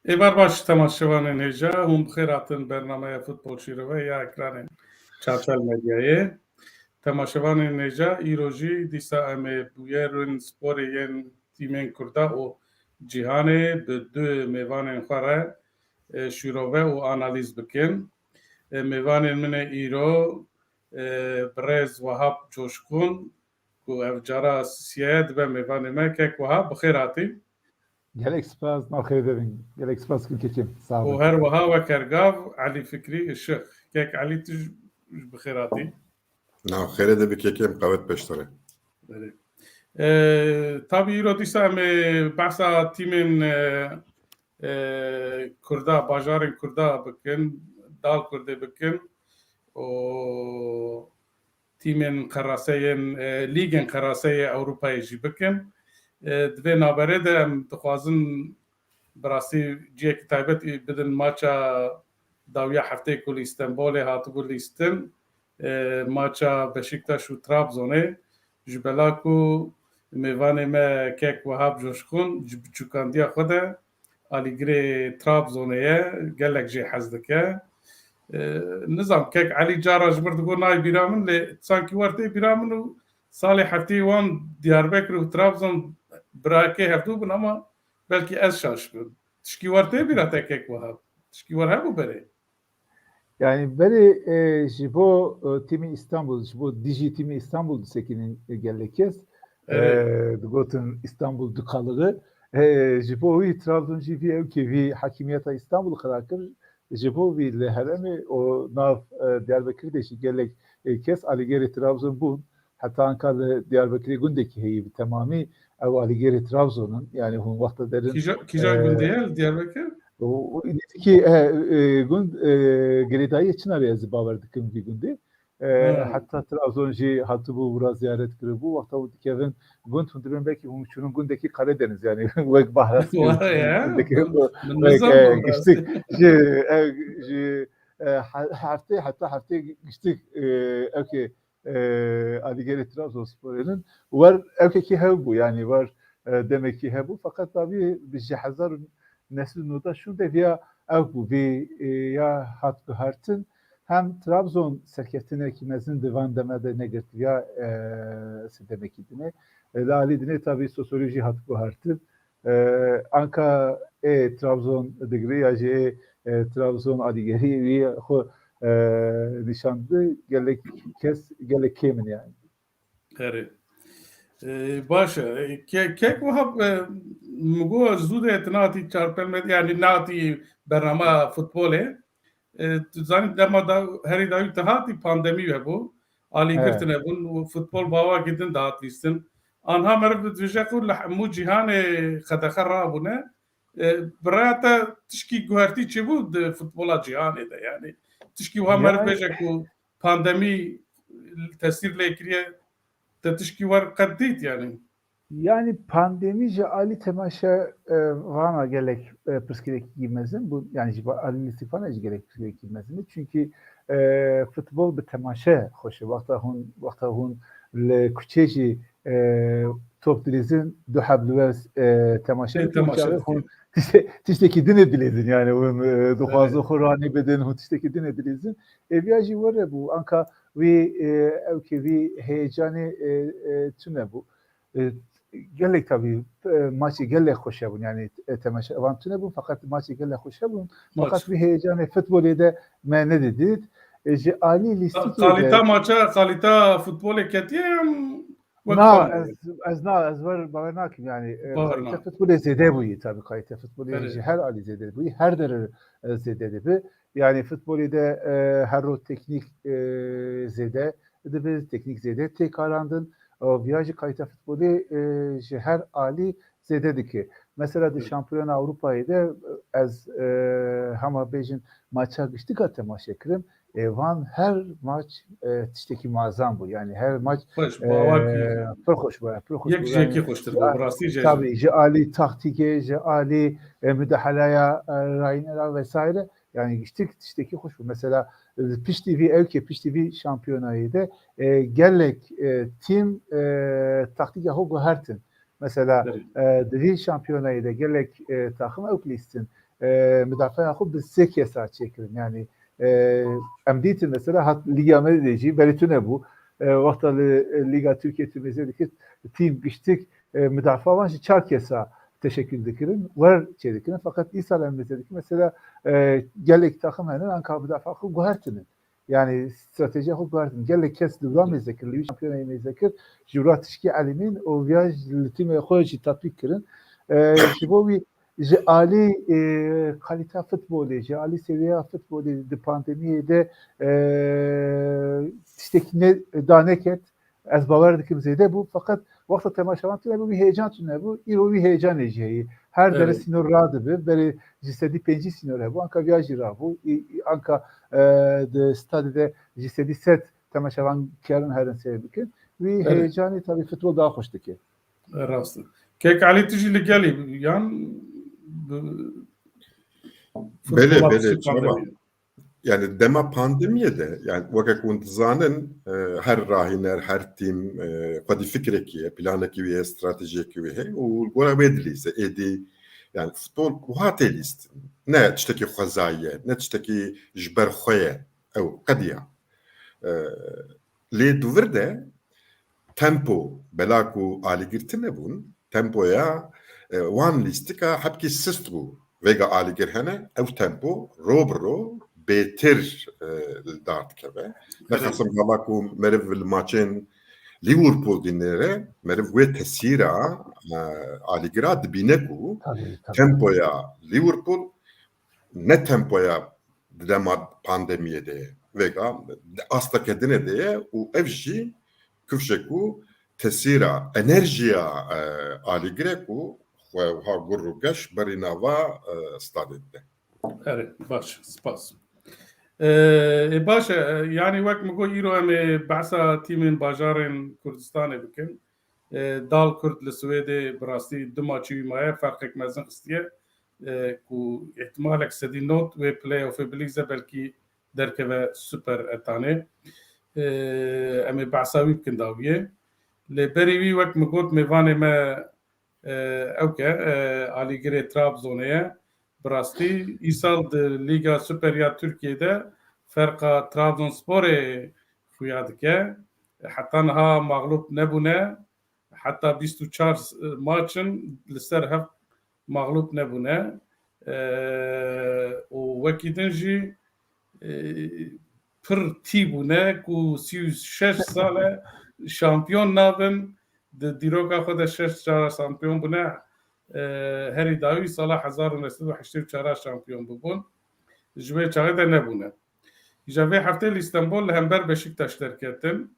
Êvar baş temaşevanên hêja hûn bi xêr hatin bernameya Futbol Şîrove ya ekranên çarçal medyayê. Temaşevanên hêja îro jî dîsa em ê bûyerên sporê yên tîmên Kurda û cîhanê bi du mêvanên xwe re şîrove û analîz bikin. Mêvanên min ê îro Birêz Wehab Coşkûn ku ev cara Sisiyeya dibe mêvanê me. Kek Wehab bi xêr hatî. Gelek spas naxir devin. Gelek spas külkeçim. Sağ û olun. her wiha wekergav Elî Fikrî Işık. Kek Elî tu bi xêr hatî. Xêrê de bi kekêm qewet peştere. Tabii îro dîsa em ê behsa tîmên Kurda, bajarên Kurda bikin, dal Kurdê bikin û tîmên qeraseyên Lîgên Qeraseyê Ewropayê jî bikin. Di vê naberê de em dixwazin bi rastî ciyekî taybet bidin maça dawiya hefteyê ku li Îstenbolê hatibû lîstin, maça Beşiktaş û Trabzonê ji bela ku mêvanê me Kek Wehab Coşkûn ji biçûkandiya xwe de alîgirê Trabzonê ye, gelek jê hez dike. Nizam Kek Elî cara ji bir digot nayê bîra min lê sankî wer tê bîra min û salê hefteyê wan Diyarbekir û Trabzon birakê hevdû bin ama belkî ez şaş bin. Tişkî wer tê bîra te Kek Wehab? Tişkî wer hebû berê? Yani beri ji bo timi İstanbul, ji bo dijî timi İstanbul disekinin gelekes digotin İstanbul dukalığı ji bo wî Trabzon jî vî ew kê vî hakimiyeta İstanbul xira kir ji bo vî li herêmê û nav Diyarbekirê de jî gelek kes alîgerê Trabzon bûn. Heta anka li Diyarbekirê gundekî heye bi temamî ew alîgerê Trabzon'un yani hûn wexta derin Kîja gundê ye li Diyarbekir? ki gund girêdayî Çinarê ez bawer dikim vî gundê. Heta Trabzon jî hatibû wira ziyaret kiribû wexta û dikevin gund hûn dibin belkî hûn çûnin gundekî Karadeniz yani wek bahres giştik ji heftê heta heftê giştik ew kê alîgerê Trabzonsporênin wer ew kekî hebû yani wer demekî hebû fakat tabii bi ji hezar neslî nûda şûn de viya ew bû vê ya hat guhertin hem Trabzon serkeftinekî mezin divan deme de negirtiya demekî dine li alî dine tabii sosyolojî hat guhertin anka Trabzon digirî ya jî Trabzon alîgerî wî xwe nîşandı gelek kes gelek kêmin yani. Herê. Baş e. Kek Wehab min got zû de tu nehatî çarpêl medya yani nehatî bername futbolê. Tu zanî dema da herî dawî tu hatî pandemî hebû, alîgirtin hebûn û futbol bawakî din dihat lîstin. Anha meriv dibêje ku li hemû cîhanê xedexe rabûne. Bi rêya te tişkî guhertî çêbû di futbola cîhanê de yani. Tişkî wiha meriv bêje ku pandemî tesîr lê kiriye te tişkî wer qet dît yani. Yani pandemi ji alî temaşa vana gelek pirsgirêkî girmezin bu yani ji alî lîstifana jî gelek pirsgirêkî girmezin çünkü futbol bi temaşa xweş e wexta hûn li kuçê jî top dilîzin du heb li we temaşa hûn tiştekî din dilîzin yani hûn dixwazin xwe ranî bidin hûn tiştekî din dilîzin eviya jî were bû anka wî ew kê vî heyecanê tune bû gelek tabii maçı gelek hoş bun yani temaşa avantune bun fakat maçı gelek hoş bun fakat bir heyecanı futbolda de me ne dedi ji ali listi kalite maça kalite futbol ketiyem az var bavernakim yani kalite futbol zede bu tabii kalite futbol her ali zede bu her dere zede bu yani futbolda her o teknik zede de teknik zede tekrarlandın viyajı kalite futbolu her ali zede ki mesela de şampiyon Avrupa'yı da az hama bejin maça geçtik hatta maça kirim van her maç tişteki muazzam bu yani her maç hoş yek hoştur bu burası tabii ji ali taktike ji ali müdahalaya rayinler vesaire yani geçtik tişteki hoş bu mesela Piş TV Piş TV şampiyonayı da gelek tim taktik yahu hertin mesela divi şampiyonayı da gelek takım evklistin müdafaa xo bi sê kesa çekirin. Yani em dîtin mesela hat Liga Amerika'yı beritüne bu. Vakta Liga Türkiye Tümezedeki tim giştik müdafaa var. Çar kesa teşekkür dikirin. Var çedikirin. Fakat İsa Emre'deki mesela gelek takım hemen Ankara müdafaa xo guhertinin. Yani strateji xo guhertinin. Gelek kes duvran mezekir. Livi şampiyonu mezekir. Jurat işki alimin o viyaj litime xoyji tatbik kirin. Jibovi ji ali kalite futbolu, ji ali seviye futbolu de pandemiyede tiştekine daneket ez bavar dikim zede bu fakat vakta temaşavan tüne bu bir heyecan tüne bu iro bir heyecan eceği her dere sinor radı bir beri cisedi penci sinor bu anka viyajı ra bu anka de stadide cisedi set temaşavan kârın herin sebebikin ve heyecanı tabii futbol daha hoştu ki. Rast. Kek Ali tijili geli yan Bele çaba. Yani dema pandemiye de yani vakak untizanın her rahiner her tim kadi fikrekiye planaki ve stratejiki ve o gora bedliyse edi yani futbol bu hatelist ne tişteki xazaye ne tişteki jber xoye ev kadiya le duverde tempo belaku aligirtine bun tempoya wan listika hapki sistru vega aligirhene ev tempo robro beter dart keve nakasam galaku merev maçın Liverpool dinlere merev ve tesira aligira dbineku tempoya Liverpool ne tempoya dema pandemiyede vega asta kedine de u evji küfşeku tesira enerjiya aligreku ha gurrugaş barinava stadette. Evet, baş, spas. باشه yani وقت میگو ایرو همه بحثا تیمین باجارن کردستان بکن دال کرد لسوید براستی دو ماچی مایه فرق مزن استیه کو احتمالک سدی نوت و پلی اوف بلیزه بلکی درکه و سوپر اتانه همه بحثا وی بکن داویه لبری وی وقت میگوت میوانه ما اوکه آلیگره ترابزونه براستی ایسال لیگا سوپریا Türkiye'de فرقا Trabzonspor'e خویاد که حتی نها مغلوب نبونه حتی 24 ماچن لسر هفت مغلوب نبونه و وکیدن جی پر تی بونه کو 36 ساله شامپیون نابن دیروگا خود 6 شامپیون بونه هری داوی سال 1984 شامپیون ببون جوی چاقه نبونه جوی هفته استانبول همبر بشکتاش درکتن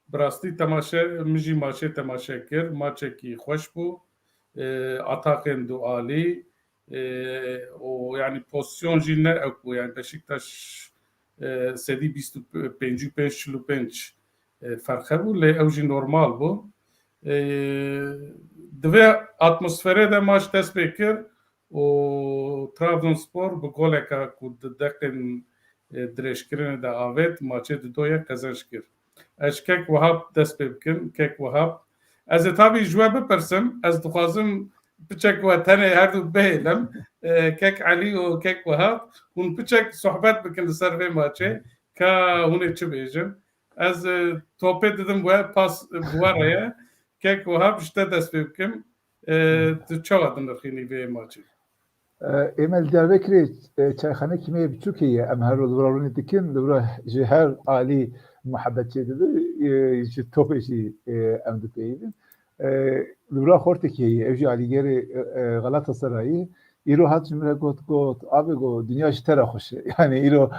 براستی تماشه مجی ماچه تماشه کر ماچه کی خوش بو اتاقن دو عالی و یعنی پوزیشن جی نه اکو یعنی بشکتاش سدی 25 فرقه بو لی او جی نورمال بو دوی اتمسفره ده ماچ دست بکر و Trabzonspor bu goleka ku deqin درشکرین ده آوید ماچه دویا کزنشکر اش کک وهاب دست بکن کک وهاب از تابی جواب بپرسم از دخوازم بچک و تنه هر دو بهلم کک علی و کک وهاب اون بچک صحبت بکن سر به ماچه که هونه چه بیجم از توپه dedim و پاس بواره کک وهاب işte دست بکن çok adın rxini به ماچه Emel Dervekri çayxane kime Türkiye em her olurun dikin lura her ali muhabbetçi dedi ji topeşi em dipeyim lura Hortekiye evji aligeri Galatasaray'ı İro hatmire got abi go dünya jitera hoş yani İro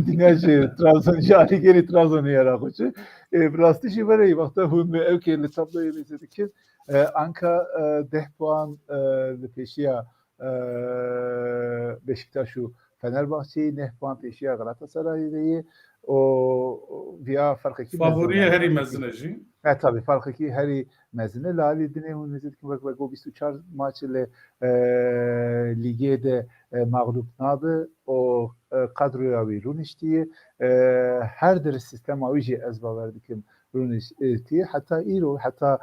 dünya Trabzon aligeri Trabzon'u yara hoş brasti şi var vakta hun evke le tabloyu mesela Anka 10 puan peşiya Beşiktaş'u Fenerbahçe'yi 10 puan peşiya Galatasaray'ı o via fark iki favoriye heri mezineci. Tabii fark iki heri mezine Lali Dinamo Nezit ki bak 24 maç ile ligede mağlup nadı o kadroya ve Runişti'yi her deri sistem avici ezba verdikim Runişti'yi hatta İro hatta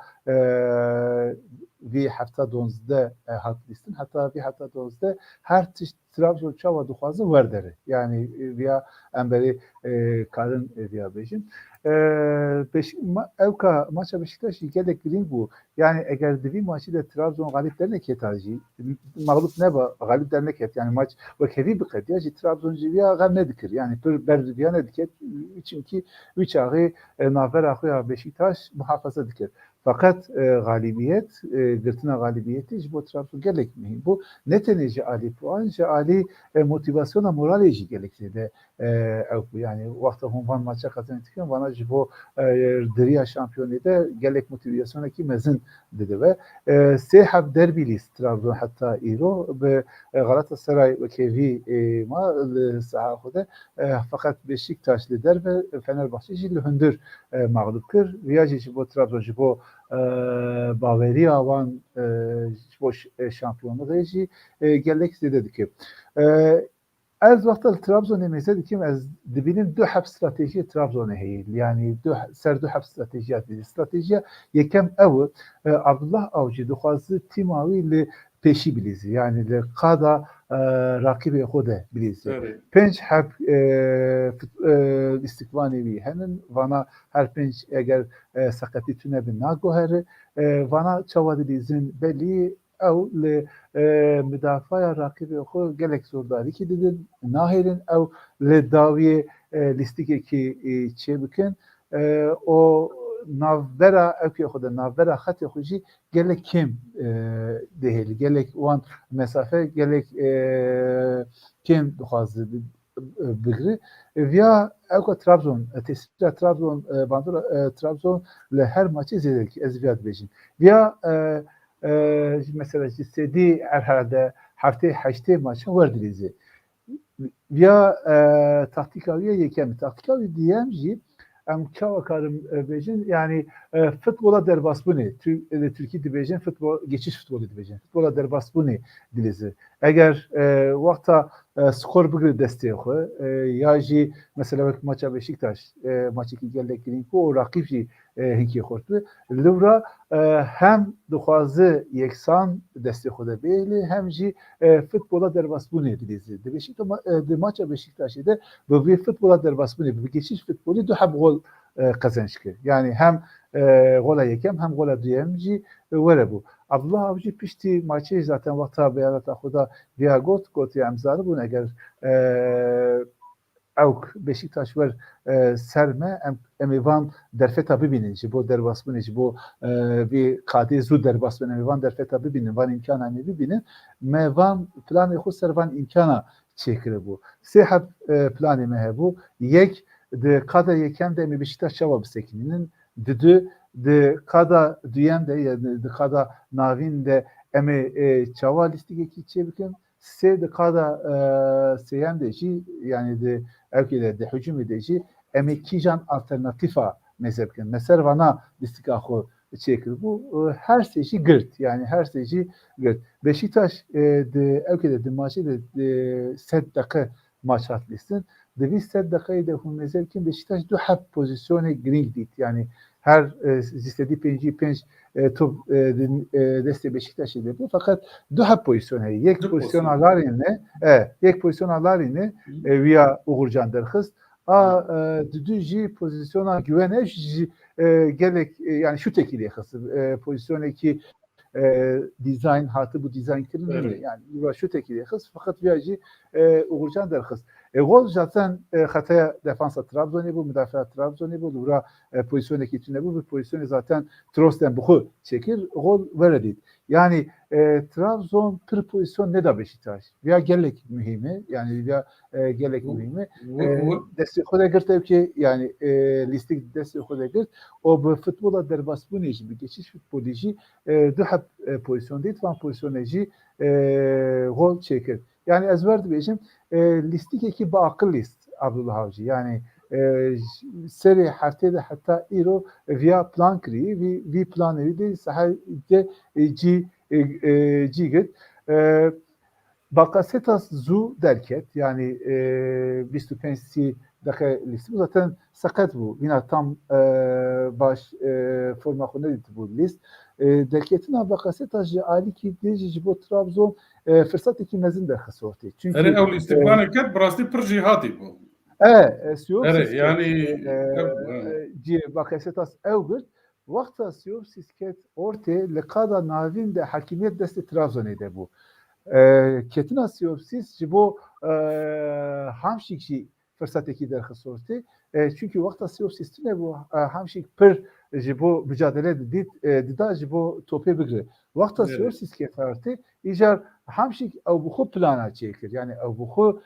وی هفته 12 هات لیستن حتی وی هفته 12 هر تشت Trabzon çava duxwazı werdere. Yani via emberi karın via bejin. Evka maça Beşiktaş'ı gelek girin bu. Yani eğer devi maçı da Trabzon galip dernek yetacı. Mağlup ne ba galip dernek yet. Yani maç ve kevi bir kediya ki Trabzoncu via gal ne dikir. Yani bir berdiya ne diket. Çünkü üç ağı nafer akıya Beşiktaş muhafaza dikir. Fakat galibiyet, gırtına galibiyeti bu Trabzon gelek mühim. Bu ne teneci Ali puan, Ali motivasyona moraleci gelekti de yani vakti Honvan maça kazanırken bana bu deriya şampiyonide gelek motivasyona ki mezin dedi ve sehab derbilis Trabzon hatta İro ve Galatasaray ve Kevi ma sahahude fakat Beşiktaş lider ve Fenerbahçe jilhündür mağlup kır. Viyaji bu Trabzon bu baveri avan bu şampiyonluğu reji gelek zede ki az vakti Trabzon'u mesela dikim az dibinin dü hap strateji Trabzon'u heyil yani dü hap stratejiyat dedi stratejiye yekem ev Abdullah Avcı duhazı timavi li peşi bilizi yani li kada rakibi xude bilizi penç hap istikvani hemen vana her penç eğer sakati tüne bin nagoheri vana çavadilizin belli او لمدافع راقب خو gelek zordari ki dedin nahirin ev le daviye listike ki çebikin o navbera ev ki xoda navbera xati xoji gelek kim deheli gelek wan mesafe gelek kim duhazı bigri via ev Trabzon tesira Trabzon bandura Trabzon le her maçı izledik ezviyat bejin via mesela istediği herhalde hafta 8 maçı var dilizi. Ya taktikaviye yekem taktikavi diyem ji em çavakarım bejin yani futbola derbasbuni Türkiye dibejin futbol geçiş futbolu dibejin futbola derbasbuni dilizi. Eğer vakta skor bugün desteği ya ji mesela maça Beşiktaş maçı ki geldik girin ko rakip ji hinki xortu Luvra hem duhazı yeksan destek oda beyli hem ji futbola derbasbuni dilizi. De Beşiktaş de maça Beşiktaş'da bu bir futbola derbasbuni bir geçiş futbolu du hab gol kazanç ki. Yani hem gola yekem hem gola duyemci vere bu. Abdullah Avcı pişti maçı zaten vakta beyanata xuda via got ya imzalı bunu eğer Avk Beşiktaş var serme emivan derfeta bibinin bu derbasmını bu bir kadi zu derbasmını emivan derfeta bibinin van imkana bibinin mevan planı xu servan imkana çekir bu. Sehab planı mehebu yek de kada yeken de Beşiktaş cevabı sekininin düdü de kada duyan de yani de kada navin de çava listiki çebikin se de kada seyem de yani de evkide de hücum edici kijan alternatifa mezhepken meser vana listikahu çekir bu her şeyi gırt yani her şeyi gırt Beşiktaş de evkide de maçı de set dakika maç atlistin de biz set dakikayı da mezhepken Beşiktaş du hap pozisyonu green dit yani her istediği penç top deste Beşiktaş'ı bu fakat daha pozisyonu yek pozisyon alarine yek pozisyon alarine via Uğurcan derhız düdüji pozisyona güveneş gelek yani şu tekiliye hası pozisyonu ki dizayn hatı bu dizayn kirin yani şu tekiliye hız fakat viaji Uğurcan derhız gol zaten hataya defansa Trabzon'u bu müdafaa Trabzon'u bu Lura pozisyonu kitine bu bir pozisyonu zaten Trosten bu çekir gol veredit. Yani Trabzon bir pozisyon ne da Beşiktaş. Ya gelek mühimi yani ya gelek mühimi destek hoda gırt ki yani listik destek hoda gırt o bu futbola derbasbuni bir geçiş futbolcu daha pozisyon değil van pozisyoneci gol çekir. Yani ezber diyeceğim listik eki ba akıl list Abdullah Avcı yani seri haftede hatta iro via plan kri vi planı de sahide ci git Bakasetas zu derket yani 25 dakika listi bu zaten sakat bu. Yine tam baş forma konedit bu list. Derketin Bakasetas ji aliki deji bu Trabzon fırsatı mezin de xasorti. Çünkü ev istiqbal ket brasti pir jihati bu. Siyopsis yani Bakasetas evgırt vakta Siyopsis ket orte lekada navin de hakimiyet desti Trabzon'e de bu. Ketina Siyopsis ji bo hamşik jî fırsateki derxistorti. Çünkü vakta Siyopsis tune bu hamşik pir ji bo mücadele dida ji bo topê bigire. Vakta Siyopsis kefarti ijar hamşik ew bu xwe plana çêkir. Yani ew bu xwe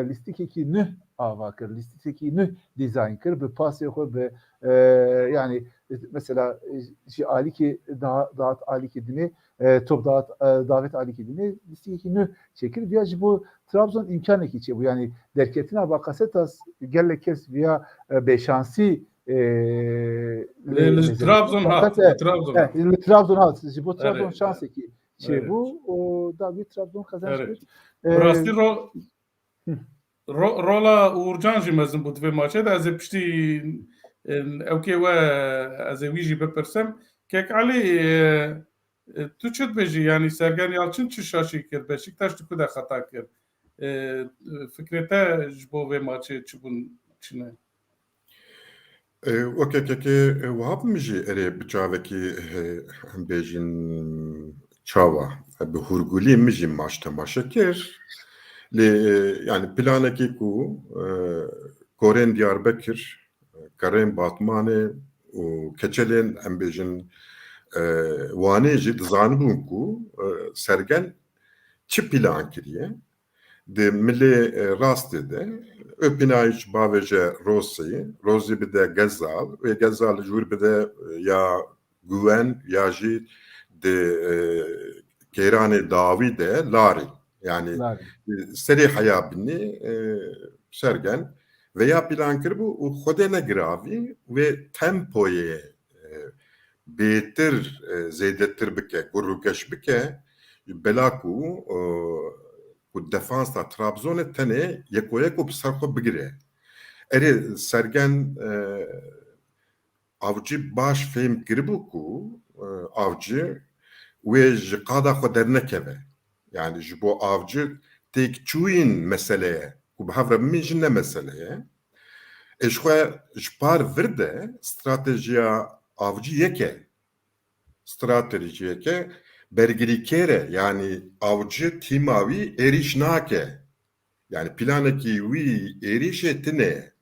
listikekî nûh ava kir, listikekî nûh dizayn kir, bi pasê xwe bi yani mesela ji alîkê dağıt alîkê dinê top davet alîkê dinê listikekî nûh çêkir. Viya ji bo Trabzon imkanekî çê bu. Yani derketina Bakasetas gelek kes viya bêşansî Trabzon hat. Trabzon hat. Ji bo Trabzon şansekî çê bu. O da bir Trabzon kazanç kir. Brastî rola Uğurcan jî mezin bu divê maçê de ez ê piştî ewkê we ez ê wî jî bipirsim. Kek Alî tu çi dibêjî? Yani Sergen Yalçın çi şaşî kir? Beşiktaş tu ku de xeta kir? Fikrê te ji bo vê maçê çi bûn çi ne? Wekekekê wahab min jî erê bi çavekî em bêjin çawa bi hûrgulî min jî maç temaşe kir. Lê yani planekî ku Korên Diyarbekir, Kerên Batmanê û Keçelên em bêjin wanê jî dizanibûn ku Sergen çi plan kiriye. Di milê rastê de Öpinayî bavêje Rozî bide Gezal û Gezal ji wir bide ya Güven ya jî di Kêranê Dawî de Larê. Yani serê heya binî Sergen veya plan kiribû û xwedê negiravî wê tempoyê bêtir zêdetir bike, gurûgeş bike bela ku defansa Trabzonê tenê yekoyek û bi ser xwe bigire. Erê Sergen Avcı baş fêm kiribû ku Avcı wê ji qada xwe dernekeve. Yani ji bo Avcı têkçûyîn meseleye ku bi hev re min jî ne meseleye. Ji xwe ji par vir de stratejiya Avcı yeke. Strateji yeke bergirîkêre yani Avcı tîma wî êriş nake. Yani planekî wî êrişê tune.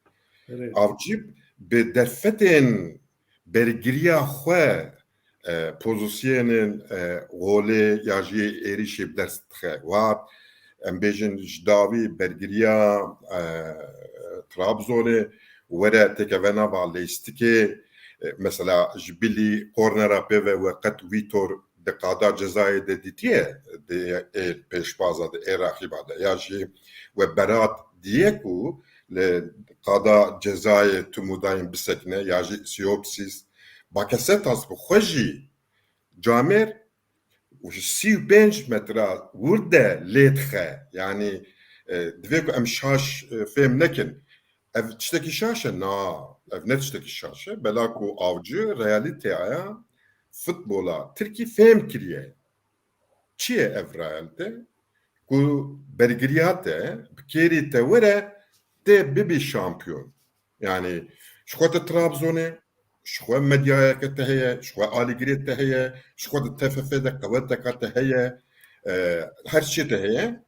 Avcı bi derfetên bergiriya xwe pozisyonên golê ya jî êrişê dest dixe. Wat em bêjin ji dawî bergiriya Trabzonê were teke nava lêstikê mesela ji bilî kornera pêve we qet Vîtor di qada cezayê de dîtiye de pêşbaza de êraxiba de ya jî we berat diye ku li qada cezayê Tumudayên bisekine ya jî Siyopsis Bakasetas bi xwe jî camer 35 metra wir de lê dixe. Yani divê ku em şaş fêm nekin. Ev tiştekî şaş e? Na, ev ne tiştekî şaş e? Bela ku Avcı realîteya futbola Tirkî fêm kiriye. Çi ye ev realîte? Ku bergiriya te bi kêrî te were te bibî şampiyon. Yani ji xwe te Trabzonê, ji xwe medyayeke te heye, ji xwe alîgirê te heye, ji xwe di TFF de qeweteka te heye, her şî te heye.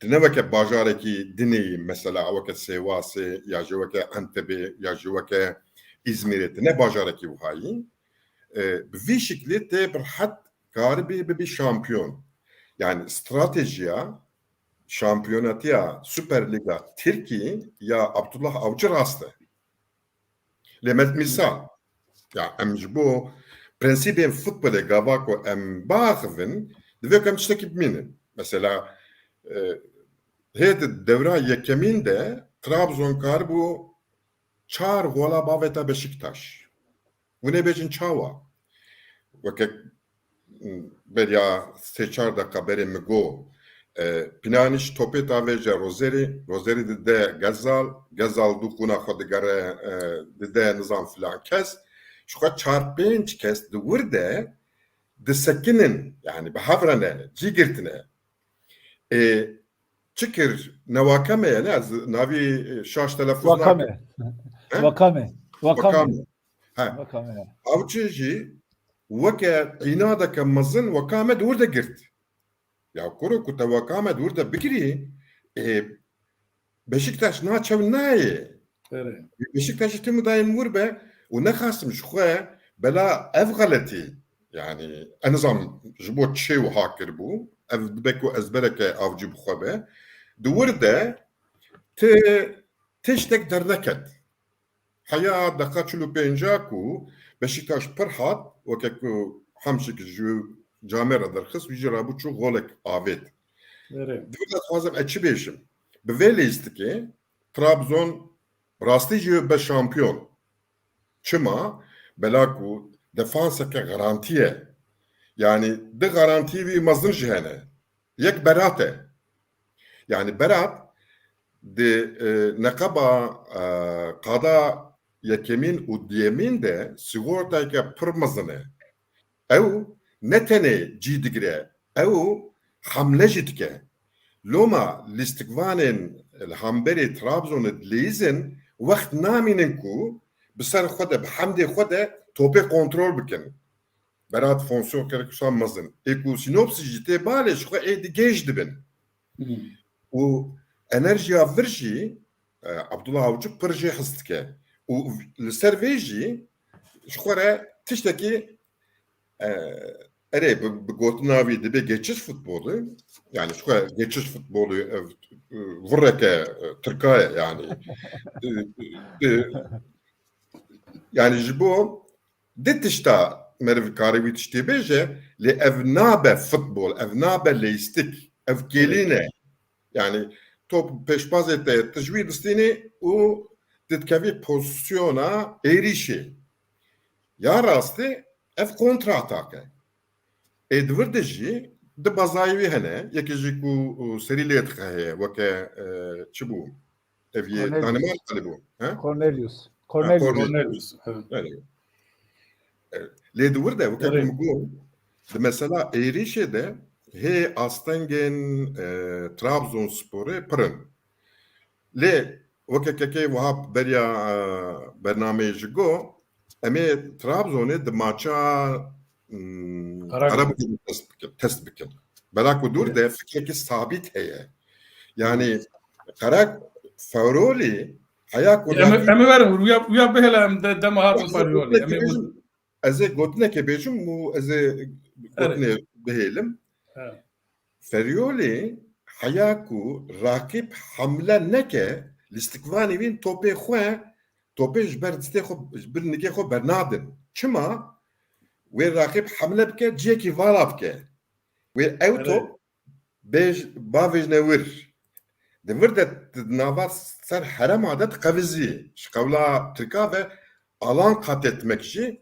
Dineveke bajarekî dinê mesela weke Sêwasê ya jî weke Entebê ya jî weke İzmirê te ne bajarekî wihayî bi vî şeklî te bir hat karibî bibî şampiyon. Yani stratejiya şampiyonatiya Süper Liga Tirkî ya Abdullah Avcı rast e. Lê misal ya em ji bo prensîbên futbolê gava ku em baxivin divê ku em tiştekî bimînin. Mesela hêdî devra yekemîn de Trabzon karibû 4 gola bavêta Beşiktaş. Hûn ê bêjin çawa? Weke beriya 3-4 dakika berê min got Planîş topê tavêje Rozerî dide Gezal du qûna xwe digere dide nizam filan kes ji xwe 4-5 kes di wir de disekinin yani bi hevrene cî girtine çi kir newakeme ye ne ez navî şaş telefuz nakim Vakame. Ew çi jî weke qînadeke mezin wekame di wir de girt ya kuru ku te wekame di wir de bigirî Beşiktaş naçev nayê Beşiktaş'ı tüm dayın vur be و nexasim ji xwe bela ev galetî yani en azam ji bo çê wiha kirbû ev dibe ku ezbereke avcî bi xwe be di wir de tiştek derneket heya deqa çil û pênca ku Beşiktaş pir hat weke ku hemşik ji camê re derxist wî jî rabû çû golek avêt di wir de dixwazim ez çi bêjim bi vê lîstikê Trabzon rastî jî be şampiyon çima bela ku defanseke garantiye yani di garantî wî mezin ji hene yek Berat e yani Berat di neqeba qada yekemîn û duyemîn de sigortayeke pir mezin e ew ne tenê cî digire ew hamle jî dike loma lîstikvanên li hemberê Trabzonê dilîzin wext namînin ku bi ser xwe de bi hemdê xwe de topê kontrol bikin Berat fonksiyon kerekusan mezin ê ku sinopsî jî tê balê ji xwe ê di gêj dibin û enerjiya vir jî Abdullah Avcı pir jê hist dike û li ser vê jî ji xwe re tiştekî erê bi gotina wî dibe geçiş futbolü yani ji xwe geçiş futbolü ev vireke Tirkiye yani yani ji bo di tişta meriv karî wî tiştê bêje lê ev nabe futbol ev nabe lêstik ev gelîne yani top pêşbazê te tu ji wî distînî û ditkevî pozisyona êrîşê ya rastî ev kontra-atak e ê di wir de jî di bazayî wî hene yekê jî ku serî lê dixê heye weke çi bû ev yê Danimarkalî bû Cornelius. Lê di wir de weke ku got di mesela êrîşê de hê astengên Trabzonsporê pirin lê wekekekê wiha beriya bernameyê ji got em ê Trabzonê di maça Karabük'ü test bikin. Bela ku dur de fikrekî sabit heye. Yani Faroli heya ku em verin uya behele em de demahat Faroli ez ê gotineke bêjim û ez ê gotinê bihêlim Feriolî heya ku rakip hamle neke lîstikvanê wîn topê xwe topê ji ber distê xwe bir nigê xwe bernadin çima wê rakip hamle bike ciyekî vala bike wê ew top bavê ne wir di wir de nava ser herema de diqevizî ji qewla Tirka ve alan qat etmek jî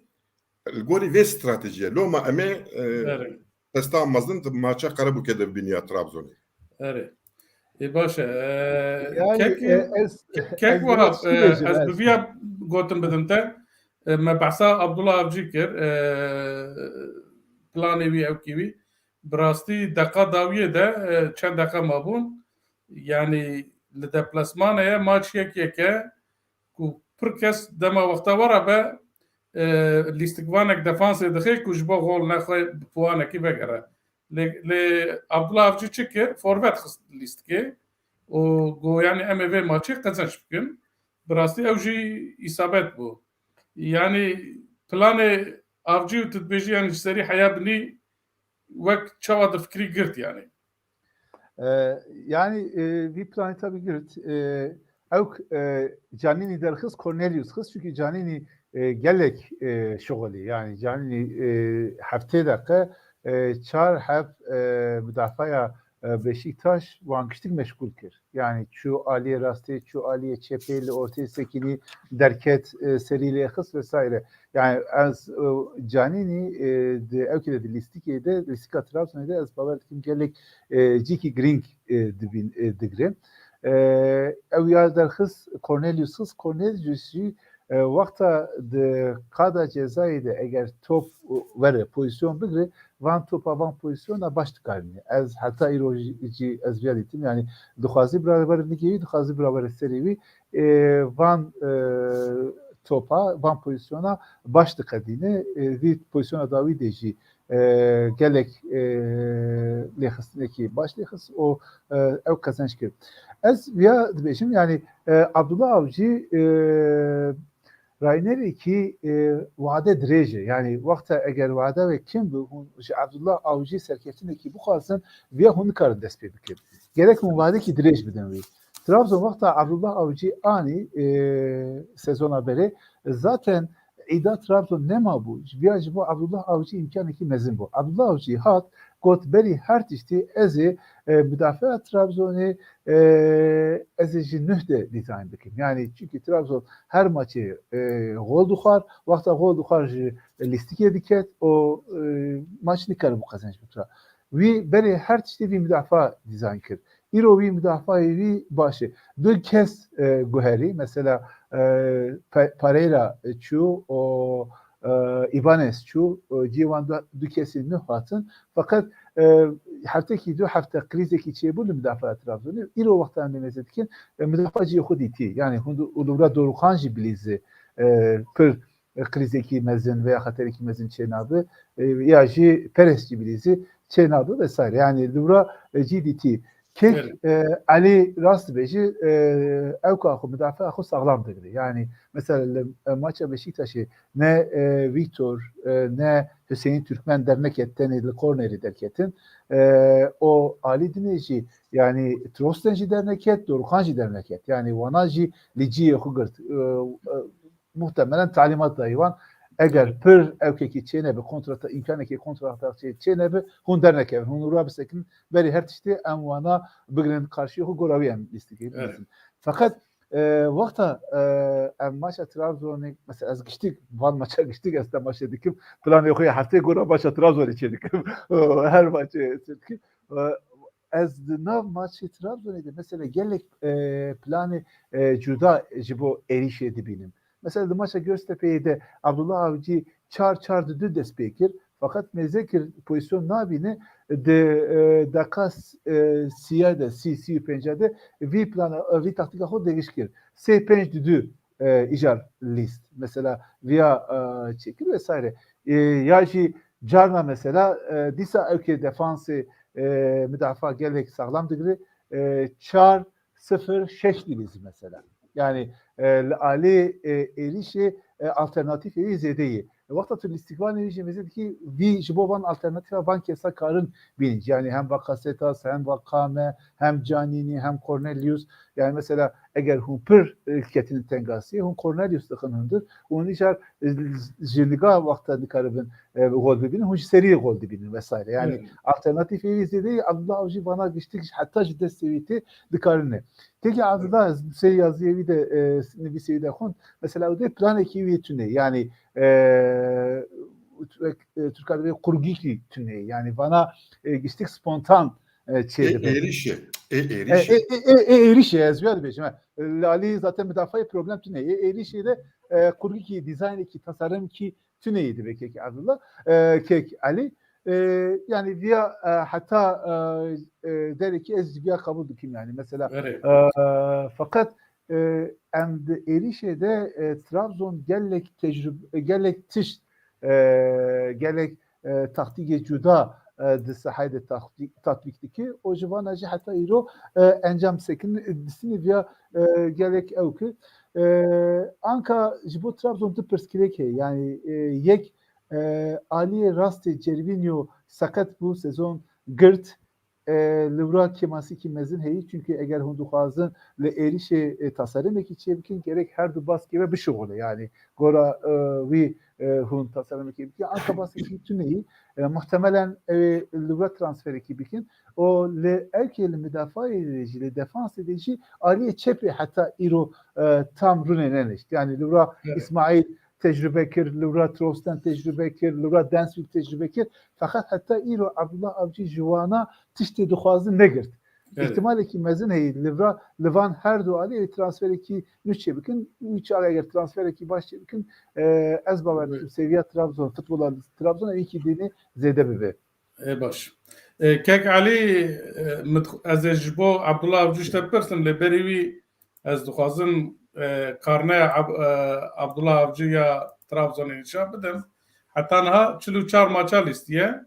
li gorî vê stratejiye loma em ê testa mezin di maça Karabük'e de biniya Trabzonê baş kek wahab ez bi vîya gotin bidim te me behsa Abdullah Avcı kir planê wî ew kî wî bi rastî deqa dawiyê de çend deqa mabûn yani li deplasmanê maç yekê ku pir kes dema wexta were be lîstikvanek defansê dixe ku ji bo gol nexe bi puwanekî vegere lê Abdullah Avcı çi kir forvet xist lîstikê û got yani em ê vê maçê qezenç bikin bi rastî ew jî îsabet bû yani planê Avcı û tu dibêjî yani ji serî heya binî wek çawa difikirî girt yani yani bir planı tabii girt ew canînî derxist Cornelius xist çünkü canînî gelek şoğulî yani canînî heftê derxe çar hev müdafaya Beşiktaş vankiştik meşgul kir. Yani şu Aliye Rastı, şu Aliye Çepeli, ortaya sekini derket seriyle yakıs vesaire. Yani az canini de evkide de listikede listika Trabzon'da az bavertim gelek ciki gring dibin digre. Ev yazar hız Cornelius'u vakta de kada cezayı eğer top vere pozisyon bigre van topa van pozisyona başlık haline. Az hatta iroji az viyadetim yani duhazi beraber nigeyi duhazi beraber serivi van topa van pozisyona başlık haline bir pozisyona davi deji gelek lehasındaki baş lehas o ev kazanç ki. Az viya dibêjim yani Abdullah Avcı Rainer ki vade dirêje yani vakta eğer vade ve kim bu Abdullah Avcı serkeftineki bu kalsın viya hunu karın dest pê bikir. Gerek mu vade ki dirêj bidin wî. Trabzon vakta Abdullah Avcı ani sezona beri zaten İda Trabzon nema bu. Viya bu Abdullah Avcı imkanı ki mezin bu. Abdullah Avcı hat got beri her tişti ezi müdafaa Trabzon'u ezi nühde dizayn bikim. Yani çünkü Trabzon her maçı gol duhar, vakta gol duhar listike diket o maç nikar bu kazanç bitra. Ve beri her tişti bir müdafaa dizayn kir. İro bir müdafaa başı. Bir kez guheri mesela Pereira çu o Ibanez çu civanda dükesi nühatın fakat haftaki 2 hafta krizdeki çiğ bu müdafaa Trabzon'u İro vaktan demezdikin müdafacı khuditi yani hundu ulura Dorukhanji bilizi pır krizdeki mezin veya hatereki mezin çenabı ya ji Peresci bilizi çenabı vesaire yani lura GDT Kek Ali Rastbeji evka müdafaa xo sağlam digri. Yani mesela maça Beşiktaş'ı ne Victor ne Hüseyin Türkmen dernek etten edil korneri derketin o Ali Dineci yani Trostenci derneket Dorukhanji derneket yani Vanaji Liciye Hugurt muhtemelen talimat dayıvan eğer pır evkeki çenebe kontrata imkaneki kontrata çenebe hun derneke hun urabisekin beri her tişti amvana bugün karşı hu goraviyen listiki. Fakat vakta maça Trabzon'u mesela az geçtik van maça geçtik aslında maça dikim plan yok ya haftaya gora maça Trabzon'u içedik her maçı içedik az nav maçı Trabzon'u mesela gelek planı juda jibo erişedi benim. Mesela maça Göztepe'yi de Abdullah Avcı çar düdü despekir. Fakat mezekir pozisyon nabini de dakas siyade si pencerde vi plana vi taktika ho değişkir. Se penc düdü icar list. Mesela via çekir vesaire. Yaji Carna mesela disa evke defansı müdafaa gelek sağlam digri çar 0-6 diliz mesela. Yani Ali erişi alternatif zedeyi. Vakta istikbal erişimizde ki vi jibovan alternatif van kesa karın bilinci. Yani hem Bakasetas hem Vakame hem Canini hem Cornelius. Yani mesela eğer Humper ülketinin tengası Hum Cornelius dıkınındır. Onun için jiniga vakta dikaribin gol bibinin Hum seri gol bibinin vesaire. Yani alternatif zedeyi Abdullah Avcı bana geçtik hatta ciddi seviyeti dikarını. Peki Abdullah seri yazıyevi de bir seviyede kon. Mesela o da plan ekibi tüne. Yani Türk Adabı kurgiki tüneyi. Yani bana geçtik spontan erişe. Erişe yazıyor beşim. Ali zaten müdafaa problem tüneyi. Erişe de kurgiki dizayn ki tasarım ki tüneydi be kek Abdullah. Kek Ali yani via hatta der ki ez via kabul dikim yani mesela fakat and erişede Trabzon gelek tecrübe gelek tiş gelek taktiğe cuda de sahayde tatbikteki o civanacı hatta iro encam sekin disini via gelek evki anka jibo Trabzon de perskireke yani yek Ali Rastı Cervinho sakat bu sezon gırt livra keması ki mezin heyi çünkü eğer hon duxwazin li êrişê tasarrumekî çêbikin gerek her du baskê ve bişuxule yani gora wî hûn tasarrumekî bikin anka baskekî tuneyî muhtemelen livra transferekî bikin o li erkê li müdafayê jî li defansê jî aliyê çepê heta îro tam rûnê nenişt yani livra İsmail tecrübe kir, livra Trostan tecrübe kir, livra Densville tecrübe kir. Fakat hatta îro Abdullah Avcı jivana tiştê dixwazin negirt. İhtimalekî mezin heye livra livan her du aliyê transferekî nû çêbikin. Wî çawa eger transferekî baş çêbikin ez bawer dikim seviya Trabzon futbola Trabzon evî dînê zêde bibe. باش کک علی از جبو عبدالله ابجوش تپرسم لبریوی از دخوازم کارنه عبدالله ابجو یا ترابزون نشان بدم حتی نها 44 ماچا لیستیه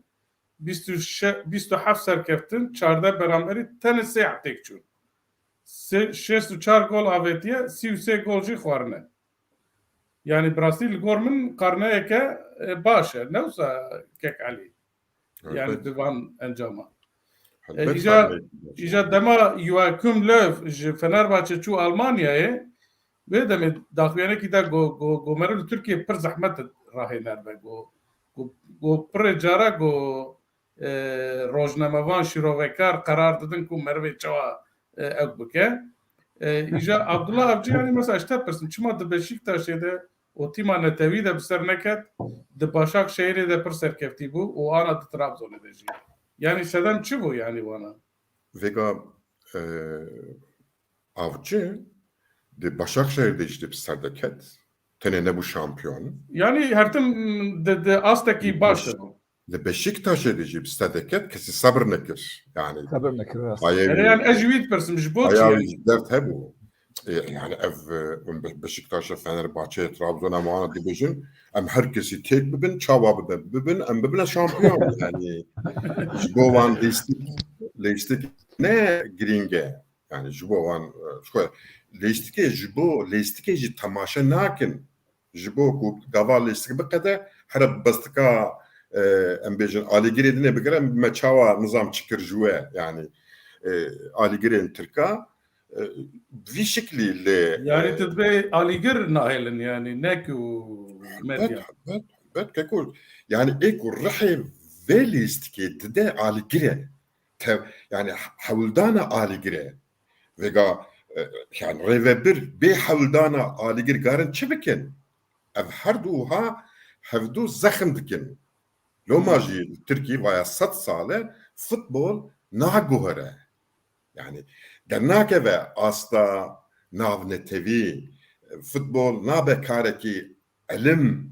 27 سرکفتن 14 برانبری تن 3 عتیک چون 64 گل آویتیه 33 گل جی خوارنه yani Brasil gormin karneye ke başe newsa kek Ali yani divan encama İja dema Joachim Löw ji Fenerbahçe çû Almanya'ye ve demet daxuyanekî de gomeril Türkiye pir zehmet rahêner be go pir cara go rojnamevan şîrovekar karar didin ku merivê çawa ew bike İja Abdullah Avcı yani mesela işte persin çima di Beşiktaşê de o tîma netewî de bi ser neket di Başakşehirê de pir serkeftî bû û ana di Trabzonê de jî yani sedem çi bû yani wana Vega Avcı de Başakşehir'de işte bir serdeket tenê ne bu şampiyon yani her tim de astekî baş de Beşiktaş'ê de jî bir serdeket kesî sabır nekir yani sabır nekir yani ez jî wî persim ji bo dert hebû yani ev Beşiktaş'a Fenerbahçe'ye Trabzon'a muana dibêjin em herkesî têk bibin çawa bibin em bibine şampiyon yani ji bo wan lêstik ne giringe yani ji bo wan lêstikê jî temaşe nakin ji bo ku gava lêstik biqede here bestika em bêjin alîgirê dinê bigire me çawa nizam çikir ji we yani alîgirên Tirka vî şeklî lê yani tedbê alîgir nahêlin yani ne ku medya bet kekûr yani ê ku rihê vê lîstikê dide alîgirê yani hewldana alîgirê vega yani rêvebir bê hewldana alîgir garin çi bikin ev her du wiha hevdû zexm dikin loma jî Tirkî vaya 100 sale futbol naguhere yani dernakeve asta navnetevî futbol nabe karekî elim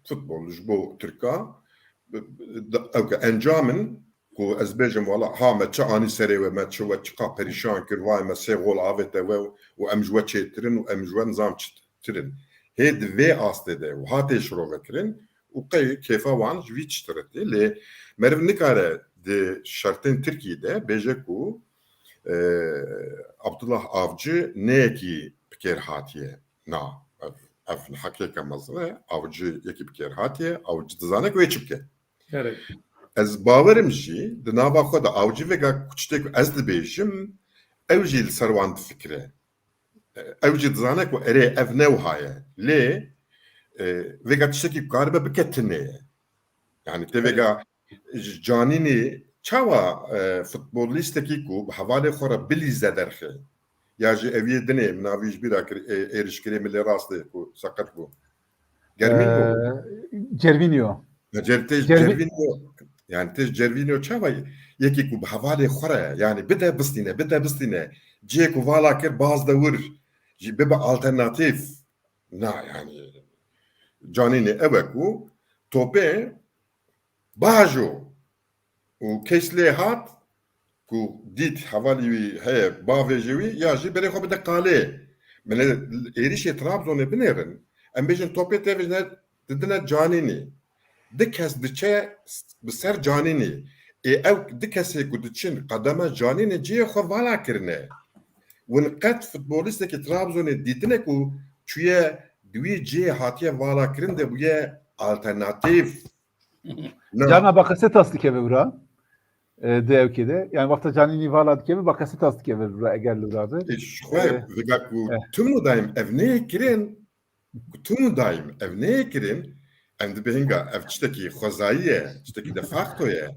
futbol ji bo Tirka ew encamin ku ez bêjim wala ha me çi anî serê we me çi we çiqa perîşan kir vay me sê gol avête we û em ji we çêtirin û em ji we nizam çitirin hê di vê astê de û hatê şirovekirin û qey kêfa wan ji vî çitiretê lê meriv nikare di şertên Tirkiyê de bêje ku Abdullah Avcı neyekî pikêr hatiye na ev hekêka mezin Avcı yekî pikêr hatiye Avcı dizane ku wê çi bike ez bawerim jî di nava xwe de Avcı vega kuçtê ku ez dibêjim ew jî li ser wan difikire ew jî dizane ku erê ev ne wiha ye lê vega tiştekî ku karibe bike tinê yani tê vega canînî çawa futbolistekî ku bi hevalê xwe re bilîze derxe ya ji eviyê dinê min avî ji bîra kir êrişkirê milê rastê ku seqet bû Cervinho yani tê Cervinho çawa yekî ku bi hevalê xwe re yani bide bistîne ciyê ku vala kir baz de wir jî bibe alternatîv na yani canînê ew e ku topê bajo û keslê hat ku dît hevalî wî heye bavê ji wî ya jî berê xwe bide qalê min êrişê Trabzonê binêrin em bêjin topê tevî didine canînî di kes diçe bi ser canînî ew di kesê ku diçin qedeme canînê ciyê xwe vala kirine win qet futbolistekî Trabzonê dîtine ku çûye di wî ciyê hatiye vala kirin de bûye alternatîv Cana bakısı tasdik eve bura. devkede. Yani vakta canini vala dikemi bakası tas dikemi ra egerli radı. şoy vega ku tüm daim ev ne kirin tüm daim ev ne kirin em dibehinga ev tiştekî xwezayî tiştekî de facto ye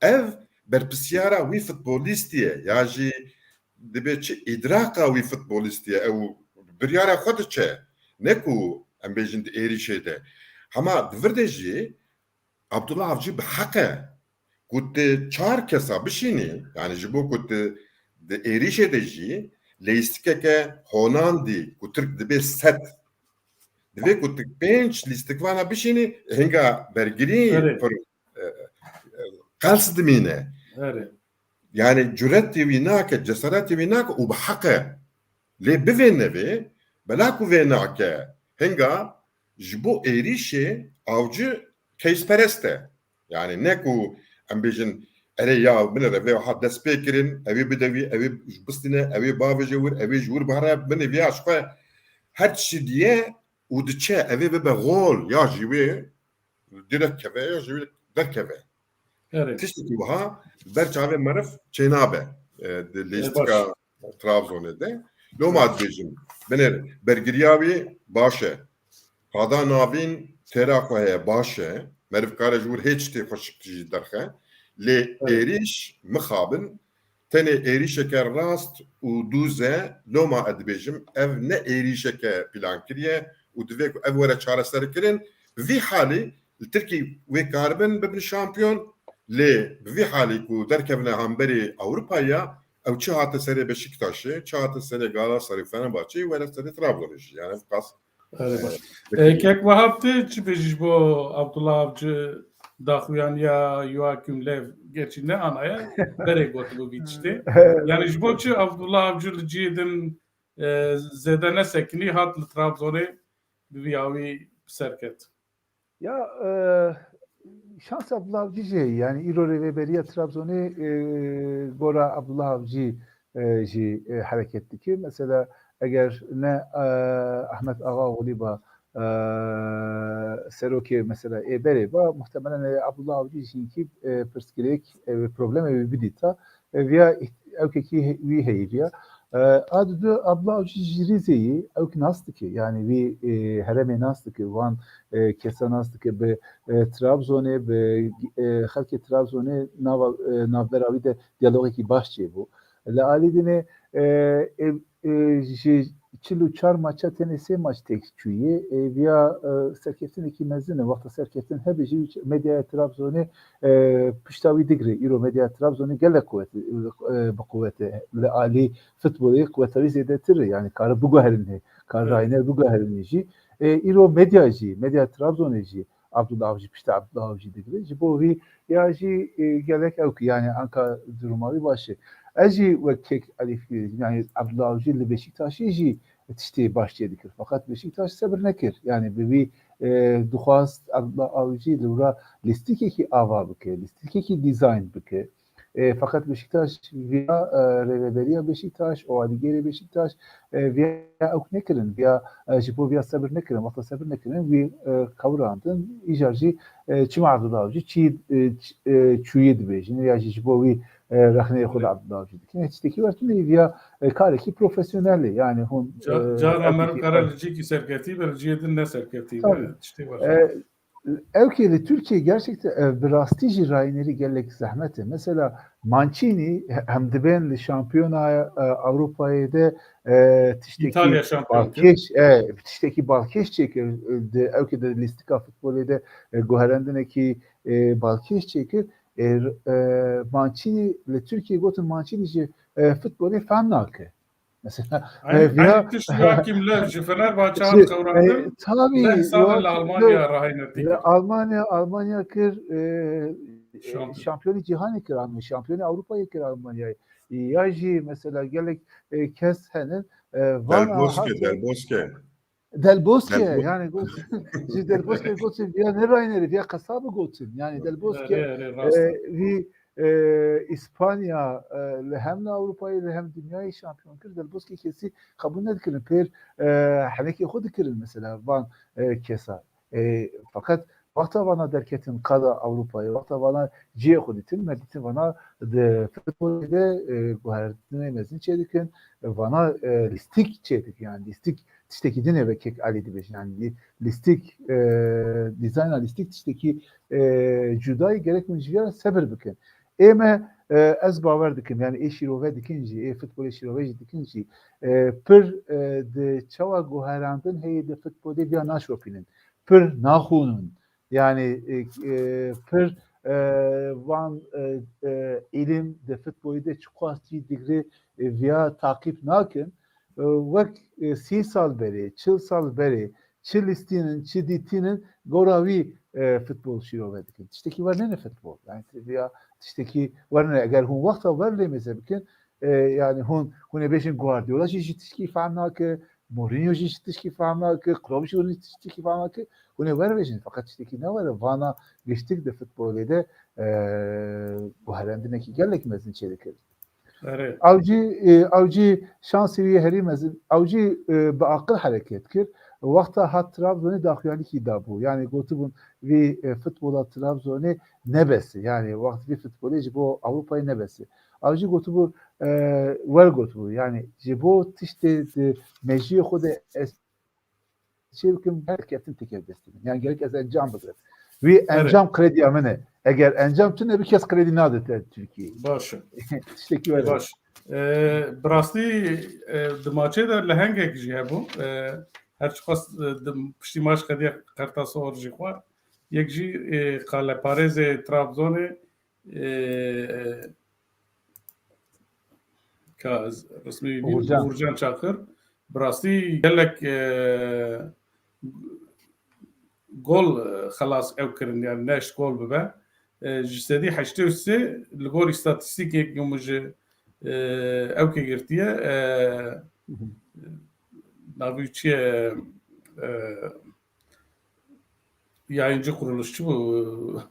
ev berpisyara wî futbolîstiye ya jî dibe çi idraka wî futbolîstiye ew biryara xwe diçe ne ku em bêjin di êrişê de hema divirde jî Abdullah Avcı bi heqe ku tu çar kesa bişînî yani ji bo ku tu di êrişê de jî lîstikeke honan dî ku Tirk dibe set divê ku tu pênc lîstikvana bişînî hinga bergirî Evet. qels dimîne Evet. yani cüretî wî nake cesaretî wî nake û bi heqe lê bivê nevê bela ku vê nake hinga ji bo êrişê avcı keysperest e yani ne ku em bêjin erê ya binêre vê ha dest pê kirin evê bide wî evê bistîne evê bavê ji wir evê ji wir bihare binê vêya ji xwe her çi diye û diçe evê bibe gol ya ji wê direkt keve ya ji wê derkeve Evet. tiştekî wiha ber çavê meriv çê nabe di lîstika Trabzonê de loma dibêjin binêre bergiriya wî baş e Hada navîn têra xwe heye baş e meriv kare ji wir hêç tê xweşik jî derxe lê êrîş mixabin tenê êrîşeke rast û dûz e loma dibêjim ev ne êrîşeke plan kiriye û divê ku ev were çareserkirin bi vî halî li Tirkî wê karibin bibin şampiyon lê bi vî halî ku derkevine hemberî Ewropaya ew çi hate serê Beşiktaşê çi hate serê Galatasarayê Fenerbahçeî were serê Trabzonê jî yani ev qas Kek vahaptı çi bêjî bo Abdullah Avcı daxuyan ya Joachim Lev gerçi ne anaya berê gotibu vî tiştê yani ji bo çi Abdullah Avcı li ciyê din zêde nesekinî hat li Trabzonê bi vî awî serket. Ya şans Abdullah Avcı yani İro Reveberiya Trabzon'u Gora Abdullah Avcı hareketli ki mesela eğer ne Ahmet Ağaoğlu ba Seroki mesela beri ba muhtemelen Abdullah Avcı için ki perskirek problem evi bidita veya evkeki vi heyriya adı Abdullah Avcı Rize'yi evk nastı ki yani vi hereme nastı ki van kesa nastı ki be Trabzon'e be halk Trabzon'e navberavi de diyalogi başçı bu. Le alidine çilu çar maça tenise maç tek çüye veya serkeftin iki mezine vakta serkeftin hebeci medya Trabzon'e piştavi digri İro medya Trabzon'e gele kuvveti kuvveti le ali futbolu kuvvetleri zedetir yani karı bu gaherini karı rayner bu gaherini İro medya Trabzon'e Abdullah Avcı pişta Abdullah Avcı digri bu vi ya gelek yok yani Ankara durumu başı Eci ve kek alif yani Abdullah Avcı ile Beşiktaş'ı tiştê başçıya dikir. Fakat Beşiktaş sabır nekir. Yani bir duhast Abdullah Avcı ile ura listikeki ava bike, listikeki dizayn bike. Fakat Beşiktaş veya Reveberiya Beşiktaş, o adigeri Beşiktaş veya ok nekirin veya jibo veya sabır nekirin, vakta sabır nekirin ve kavrandın ijarcı çim Abdullah Avcı çüye dibêjin ya jibo ve رخنه خود عبدالله جدی که هیچ var تونه ویا کاری profesyonelli yani hun Cara merv karalıcı ki serketi belciyedin ne serketi işte var. Evkeli Türkiye gerçekten bir rastiji raineri gelek zahmeti. Mesela Mancini hem de ben şampiyona Avrupa'ya da İtalya şampiyonu. tişteki Balkeş çekir. Evkeli listika futbolu da goherendeki Balkeş çekir. Mancini ile Türkiye gotun Mancini'ci futbolu fennake. Mesela veya Joachim Löw Fenerbahçe hat kavrandı. Tabii. Almanya rahine Almanya kır şampiyonu cihan kır Almanya, şampiyonu Avrupa'yı kır Almanya. Yaji mesela gelek kes henin Del Bosque yani Del Bosque gotun ya ne raineri ya kasabı gotun yani Del Bosque vi İspanya hem Avrupa'yı hem dünyayı şampiyon kır Del Bosque kesi kabul edilir per haneki xod kirin mesela van kesa fakat Vakta vana derketin kada Avrupa'yı, vakta vana ciye xuditin, meditin vana de futbolda guherdine mezin çedikin, vana listik çedik yani listik tişteki dine ve kek ali dibeş yani listik dizayna listik tişteki cudayı gerek mücviyara seber bikin. Eme ez baver dikim yani şirove dikinci, futbol şirove dikinci pır de çava guherandın hey de futbolda bir naşropinin pır nahunun yani pır van ilim de futbolu de çuqasti digri via takip nakin vak 30 sal beri, 40 sal beri, çi listinin, çi ditinin goravi futbol şirove dikin. Tişteki var ne futbol? Yani via tişteki var ne eğer hun vakta var le mesela bikin yani hun beşin Guardiola tişteki famna ki Mourinho tişteki famna ki Klopp tişteki famna ki Hune var verin fakat tişteki ne var? Vana geçtik de futbolu de bu herendineki gelekmezin çelikir. Evet. Avcı şans seviye herimezin. Avcı beakıl hareket kir. Vakta hat Trabzon'u dahyani ki da bu. Yani gotubun ve futbola Trabzon'u nebesi. Yani vakti bir futbolcu bu Avrupa'yı nebesi. Avcı gotubu var gotubu. Yani bu tişte mecliye xude çevkim hareketin teker destinin. Yani gerek ez encam bıdır. Ve encam kredi amene. Eğer encam tüne bir kez kredi nadet Türkiye. Baş. Tişteki var. Baş. Brasti dmaçe der lehengek jiye bu. Her çıkas piştimaş kadiye kartası orjik var. Yek ji kale pareze Trabzon'u kaz resmi Uğurcan Çakır. Brasti gelek gol خلاص ev kirin yani neş gol bibe. Jistedi haşte üstü ligor istatistik yek yumucu ev ki girtiye naviçiye yayıncı kuruluşçu bu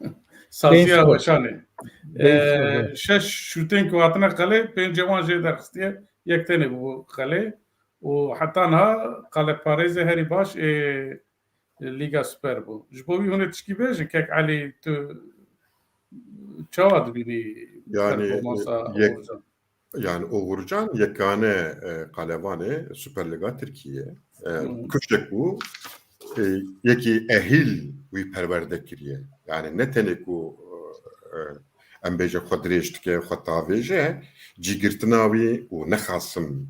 Saziye Başani. Şeş şutin kuatına kale pencevan jeder istiye yek tane bu kale o hatta ha kale Paris'e heri baş Liga Süper bu. Jibovi hune tişki bejin kek Ali tu çavad biri yani Uğurcan yekane kalevane Süper Liga Türkiye. Küçük bu yeki ehil vi perverde kiriye. Yani ne teneku embeje xodreştike xotavêje cigirtinavi u nexasım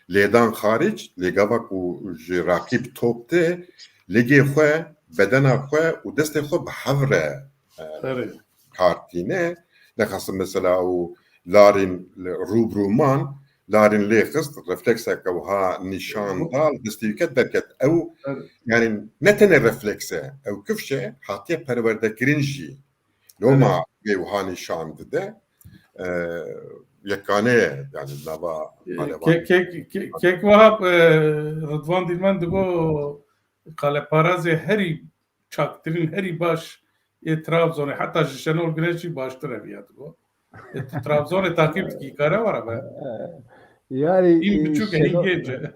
lêdan xaric lêgava ku ji rakîb top te lêgê xwe bedena xwe û destê xwe bi hevre kartîne nexasım mesela û larên rûbrûman larên lê xist refleksek ha nîşan dal destê wî derket ew yani ne tene reflekse ew kifşe hatiye perwerdekirin jî Noma gevha nişan dide yekane yani nava kek vahap Rıdvan Dilmen digo kale paraze heri çaktirin heri baş Trabzon'u hatta Şenol Güneş'i baştır eviya digo Trabzon'u takip ki kare var abi yani in buçuk gence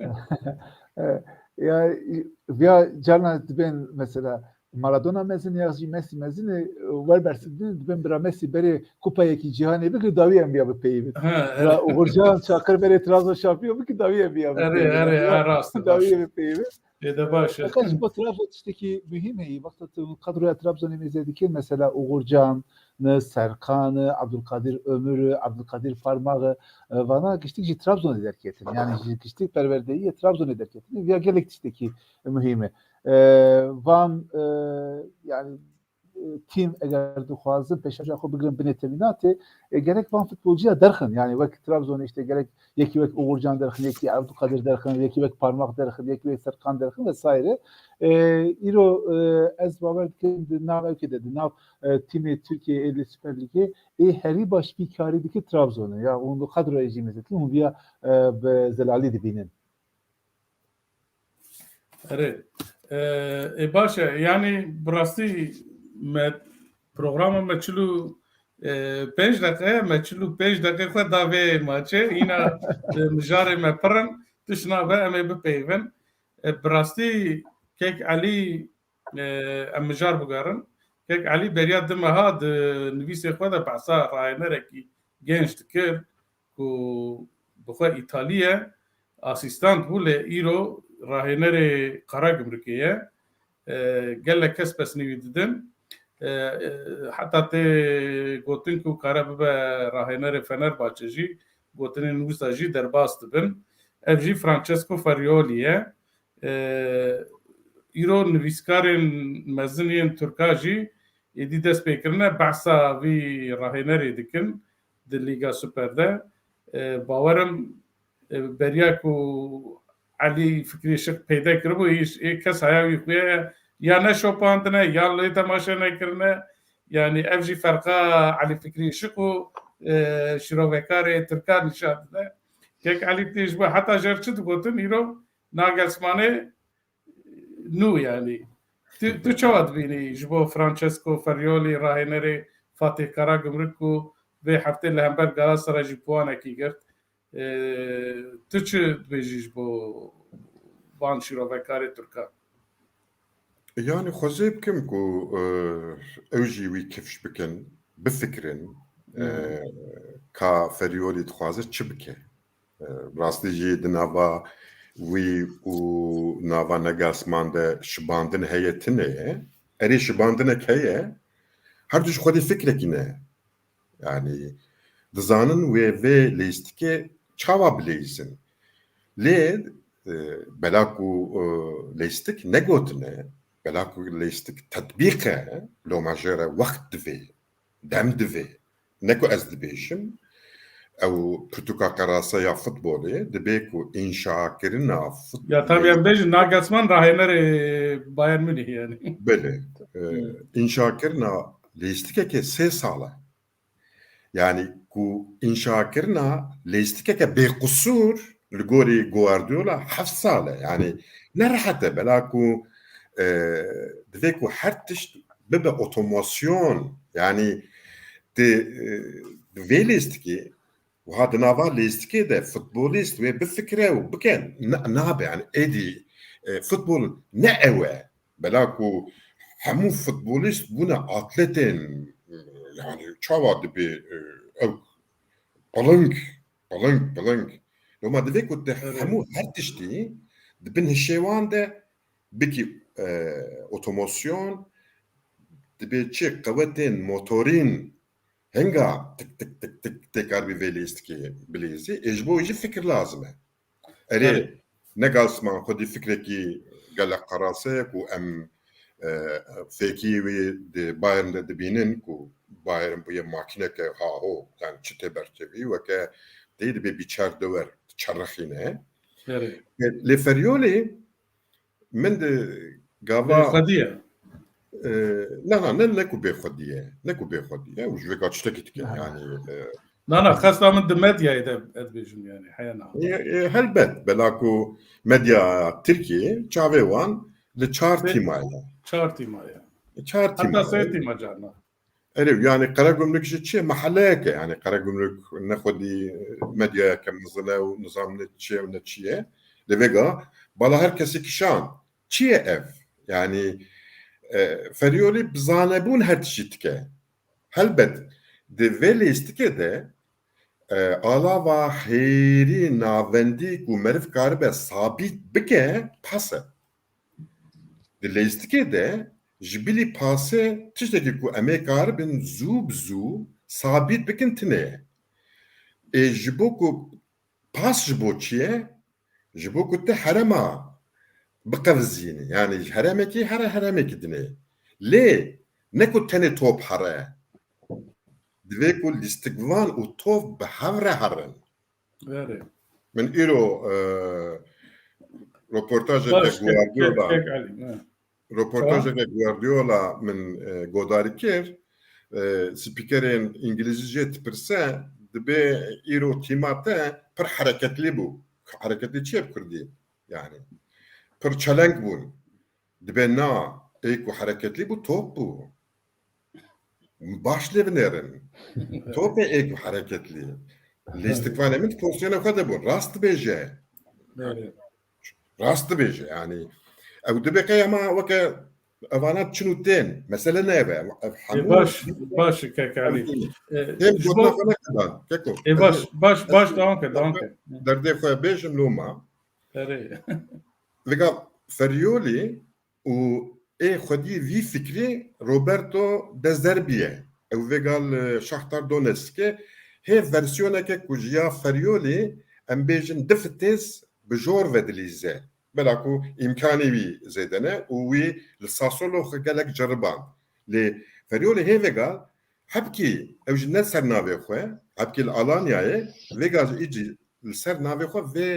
yani ya Canan ben mesela Maradona mezini yazıcı Messi mezini var bersin ben bira Messi beri kupaya ki cihanı bir daviye mi yapıp peyi bira Uğurcan Çakır beri Trabzon şampiyon bir daviye mi yapıp peyi arası daviye mi peyi de baş fakat bu Trabzon işteki mühim iyi vakti kadroya Trabzon'u izledik mesela Uğurcan Serkan'ı, Abdülkadir Ömür'ü, Abdülkadir Parmak'ı bana geçtikçe Trabzon ederketin. Yani geçtik perverdeyi Trabzon ederketin. Ve gelektikteki mühimi. Van yani tim eğer duhazı peşaja xo bigrin bineteminatı gerek van futbolcuya derxin yani vak Trabzon işte gerek yeki vak Uğurcan derxin yeki Abdülkadir derxin yeki vak Parmak derxin yeki vak Serkan derxin vesaire iro ez baver ki nav evki dedi nav timi Türkiye 50 Süper Ligi heri baş bir karideki Trabzon'u ya onu kadro rejimiz etli onu via zelali dibinin. Evet. Başa yani burası programı meçhulu 5 dakika meçhulu 5 dakika dave maçı yine mjare me pran tışna ve eme bepeyven burası kek Ali ام مجار بگارن که علی بریا دم هاد نویس خود بعثا راینر کی گنج تکر کو بخوا ایتالیا اسیستانت بوله ایرو راینر قرا گمرکیه قال لك كس بس نویددن حتى ته گوتن کو قرا به راینر فنرباچه جی گوتن نویسا جی درباست بن اف جی فرانچسکو فریولیه ایرو نویسکارن مزنین ترکاجی ایدی دست پیکرنه بحثا وی راهنری دکن در لیگا سوپر ده باورم بریا کو علی فکری شک پیدا کربو ایک کس هایوی خویه یا نه شوپاندنه یا لی تماشا نکرنه یعنی اف جی فرقا علی فکری شکو شروعکار ترکا نشاد ده که علی تیجبه حتی جرچد گوتن ایرو ناگلسمانه نو يعني تو چواد بینی جبو فرانچسکو فریولی راهنری فاتح کارا گمرکو به هفته لهمبر گالا سر جیپوانا کی گرت تو چه بیجی جبو بان شیرو وکاری ترکا يعني خوزي بكم كو اوجي وي كيفش بكن بفكرن كا فريولي تخوازه چبكه راستي جي دنابا وی و ناوا نگاسمان ده شباندن هیتنه اری شباندن کیه هر دوش خودی فکرکی نه yani dizanın ve listike çava bileysin le belaku listik ne gotne belaku listik tatbike lo majere vakt divi dem divi ne ko ez dibêjim او پرتوکا قراسه یا فوتبولی دبیکو انشاء کرنا فوتبول یا tabii yani beş Nagelsmann راهنر بایر مونیخ yani بله انشاء کرنا لیستیکه که 3 ساله yani ku inşa kirna leistike be kusur لگوری گواردیولا 7 ساله yani ne rahat bela ku دبیکو هر تشت ببه otomasyon yani de leistike وهذا نافا ليست كده فوتبوليست وبفكره وبكن نابع يعني ايدي فوتبول نقوى بلاكو همو فوتبوليست بنا اتلتين يعني تشاوا دبي او بلنك لما دبي كنت همو هرتشتي دبن هالشيوان ده بكي اوتوماسيون دبي تشي قوتين موتورين هنگا tekrar bir velistki bilezi ecbo iyice fikir lazım. Eri ne galsman kodi fikreki galak karase ku em feki ve de Bayern'de de binin ku Bayern bu ya makine ke ha o yani çite berçevi ve ke deydi bir biçer döver çarrahine. Le Ferioli men de gava خديه لا نكو بخديه وش فيك اشتكيت يعني لا خاصة من الميديا إذا أدبيجن يعني حيانا هلبت بلاكو ميديا تركي تشافيوان لتشارتي مايا حتى سيتي ما جانا يعني قرا جمرك شيء محلاك يعني قرا جمرك ناخدي ميديا كم نظام نتشي ونتشي لفيجا بالا herkesi kişan çiye ev yani Ferioli bzanebun her tişitke. Helbet de veli istike de alava heyri navendi ku merif karibe sabit bike pase. De leistike de jibili pase tişteki ku emek karibin zu sabit bikin tine. Jibo ku pas jibo çiye jibo ku te harema بقفزيني يعني هرمكي هرمكي دني ليه نكو تاني توب حرا دفيكو الاستقبال وطوف بحورة هرن من إيرو روبورتاج Guardiola من Godari Kir سبيكرين إنجليزية تبرسا دبي إيرو تيماتا پر حركتلي بو حركتلي چيه بكردي يعني پر چلنگ بون دبه نا ایکو حرکتلی بو توپ بو باش لبنرن توپ ایکو حرکتلی لیستکوانه من pozisyona kadar bun rast beje yani او دبه قيما وكا Evana çinutên mesele ne eve? باش كيك علي Hem gotna xwe nekidan. Keko. باش دوام كر Derdê xwe bêjim loma. Vega Ferioli û xwedî vî fikrê Roberto De Zerbiye. Ew vegal Shakhtar Donetsk'ê hêv versiyoneke ku jiya Ferioli em bêjin difitêz bi jor vedilîze. Bela ku imkanî wî zêdene û wî li Sassuolo xwe gelek ceriban. Lê Ferioli hê vegal hepkî ew ji ne ser navê xwe, hepkî li Alanyayê vegal îcî li ser navê xwe vê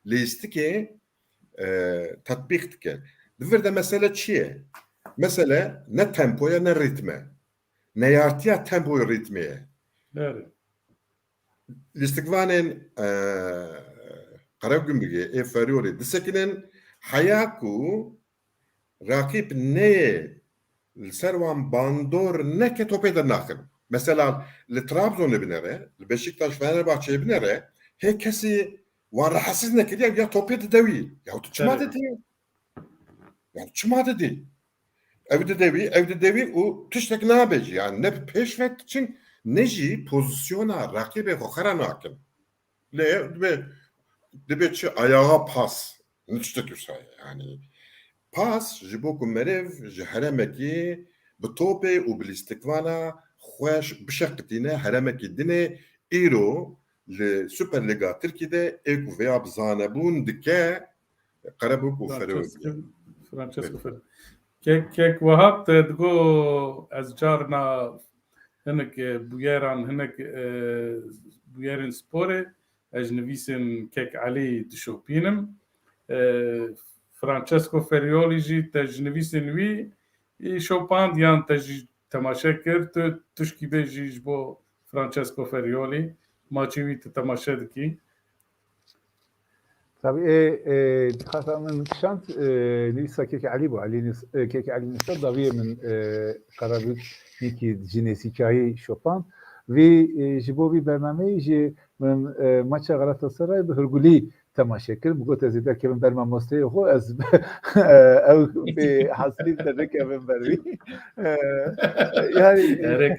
lîstikê tatbîq dike. Divir de mesele çi ye? Mesele ne tempoya ne ritme. Neyartiya tempoya ritme ye. Lîstikvanên Karagümrükê ê Feriolê disekinin heya ku rakîb neyê li ser wan bandor neke topê dernaxin. Mesela li Trabzonê binere, li Beşiktaş Fenerbahçe'ye binere hê kesî wan rahatsız nekiriye ya topê didewî. Ya tu çima didî? Ya çima didî? Ew didewî û tiştek nabêjî. Yani ne pêşvet için ne jî pozisyona rakîbê xwe xera nakin. Lê dibe çi ayağa pas. Ne tiştek saye. Yani pas ji bo ku merev ji heremekî bi topê û bi lîstikvana xweş bişeqitîne heremekî dinê îro li Süper Liga Tirkiyeyê ê ku veya bizanebûn dike Karabük û Ferioli. فرانچسكو فر كيك وهاب تدقو أزجارنا هناك بويران هناك بويرن سبوري أجنبيسن كيك علي دشوبينم فرانچسكو فيريولي جي تجنبيسن وي شوبان ديان تجي تماشاكر تشكي بيجي جبو فرانچسكو فيريولي ماچي وي تماشادكي طبعا خاصة من شانت لسه كيك علي بو علي كيك علي نصر ضوية من Karabük نيكي جينيسي كاي شوبان في جبوبي برنامج من ماتش غالاتاساراي بهرغولي تماشا كر بقول زيدا كيفن برنامجستي هو از او في حاصلين تذكر من بروي يعني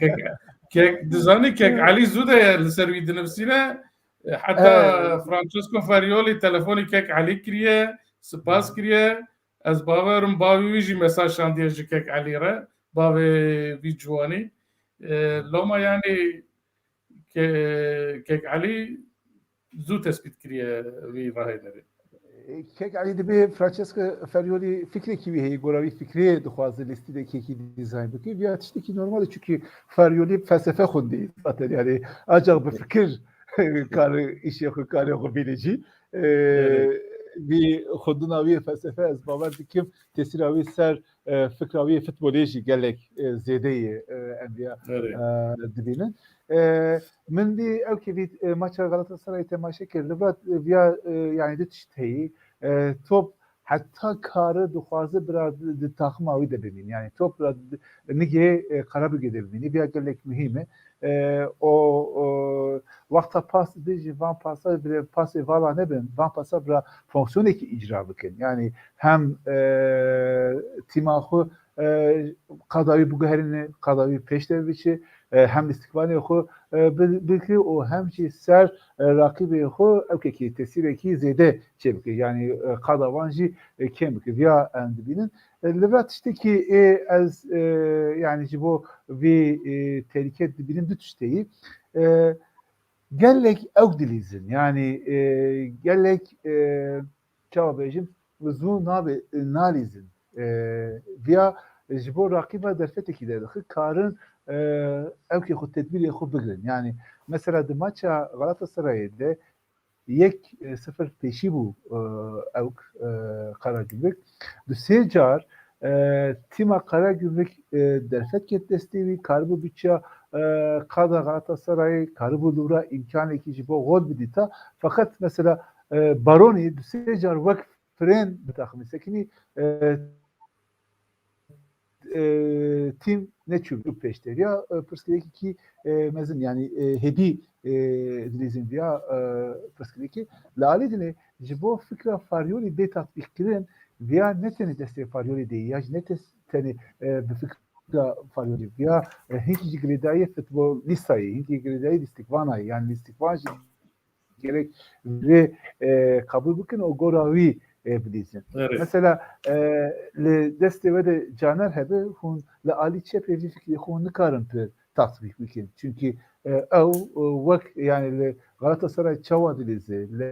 كيك دزاني كيك علي زوده لسروي دنفسينا حتى فرانچسكو فاريولي تلفوني كيك علي كريه سپاس كريه از باورم باوي ويجي مساج شانديه كيك علي را باوي في جواني لوما يعني كيك علي زو تثبيت كريه في راهي نري كيك علي دبي فرانچسكو فاريولي فكري كي هي غوراوي فكري دخواز لیستی de keki dizayn beki ya tişteki normal çünkü Farioli felsefe xundi zaten yani acaba bir fikir karı işi karı bilici bir xudnavi felsefe az bavar dikim tesiravi ser fikravi futboliji gelek zedeyi endiya dibinin من دي او كي ماتش غلطاسراي تماشا كرد بعد بیا yani de tişteyi top hatta karı duhazı biraz takım avi de benim yani top biraz nige Karabük'e de benim bir gelek mühimi o vakta pas edici van pasa bir pas vala ne ben van pasa bir fonksiyon ki icra bıkın yani hem timahu kadavi bu geherini kadavi peşteviçi hem istikbali xo bilki o hem ki ser rakibi xo evki tesireki zede çebki yani qadavanji kemki via endibinin levrat işte ki az yani bu vi tehlike dibinin bütüşteyi gellek evdilizin yani gellek çabejim uzun nabe analizin via jibo rakiba derfeteki de karın evki xud tedbiri xud bigrin yani mesela de maça Galatasaray'da 1-0 peşi bu evk Karagümrük du secar tima Karagümrük derfet ket desteği karbu bütçe kada Galatasaray karbu dura imkan ekici bu gol bidita fakat mesela Baroni du secar vak fren bitakmi sekini tim ne çubuk peşter ya pırskideki ki mezin yani hedi dilizin ya pırskideki lali dine jibo fikra Farioli de tatbik kirin via ne teni destê faryolê de ya ne teni bi fikra faryolê via hinkî girêdayê futbolîstayê hinkî girêdayê lîstikvanayê yani lîstikvan jî gerek ve kabul bikin o gora wî bilîzin. Mesela li destê ve de caner hebe hûn li alî çepê vî fikrê xwe nikarin pir tatbîk bikin. Çünkü ew wek yani li Galatasaray çawa dilîzê, li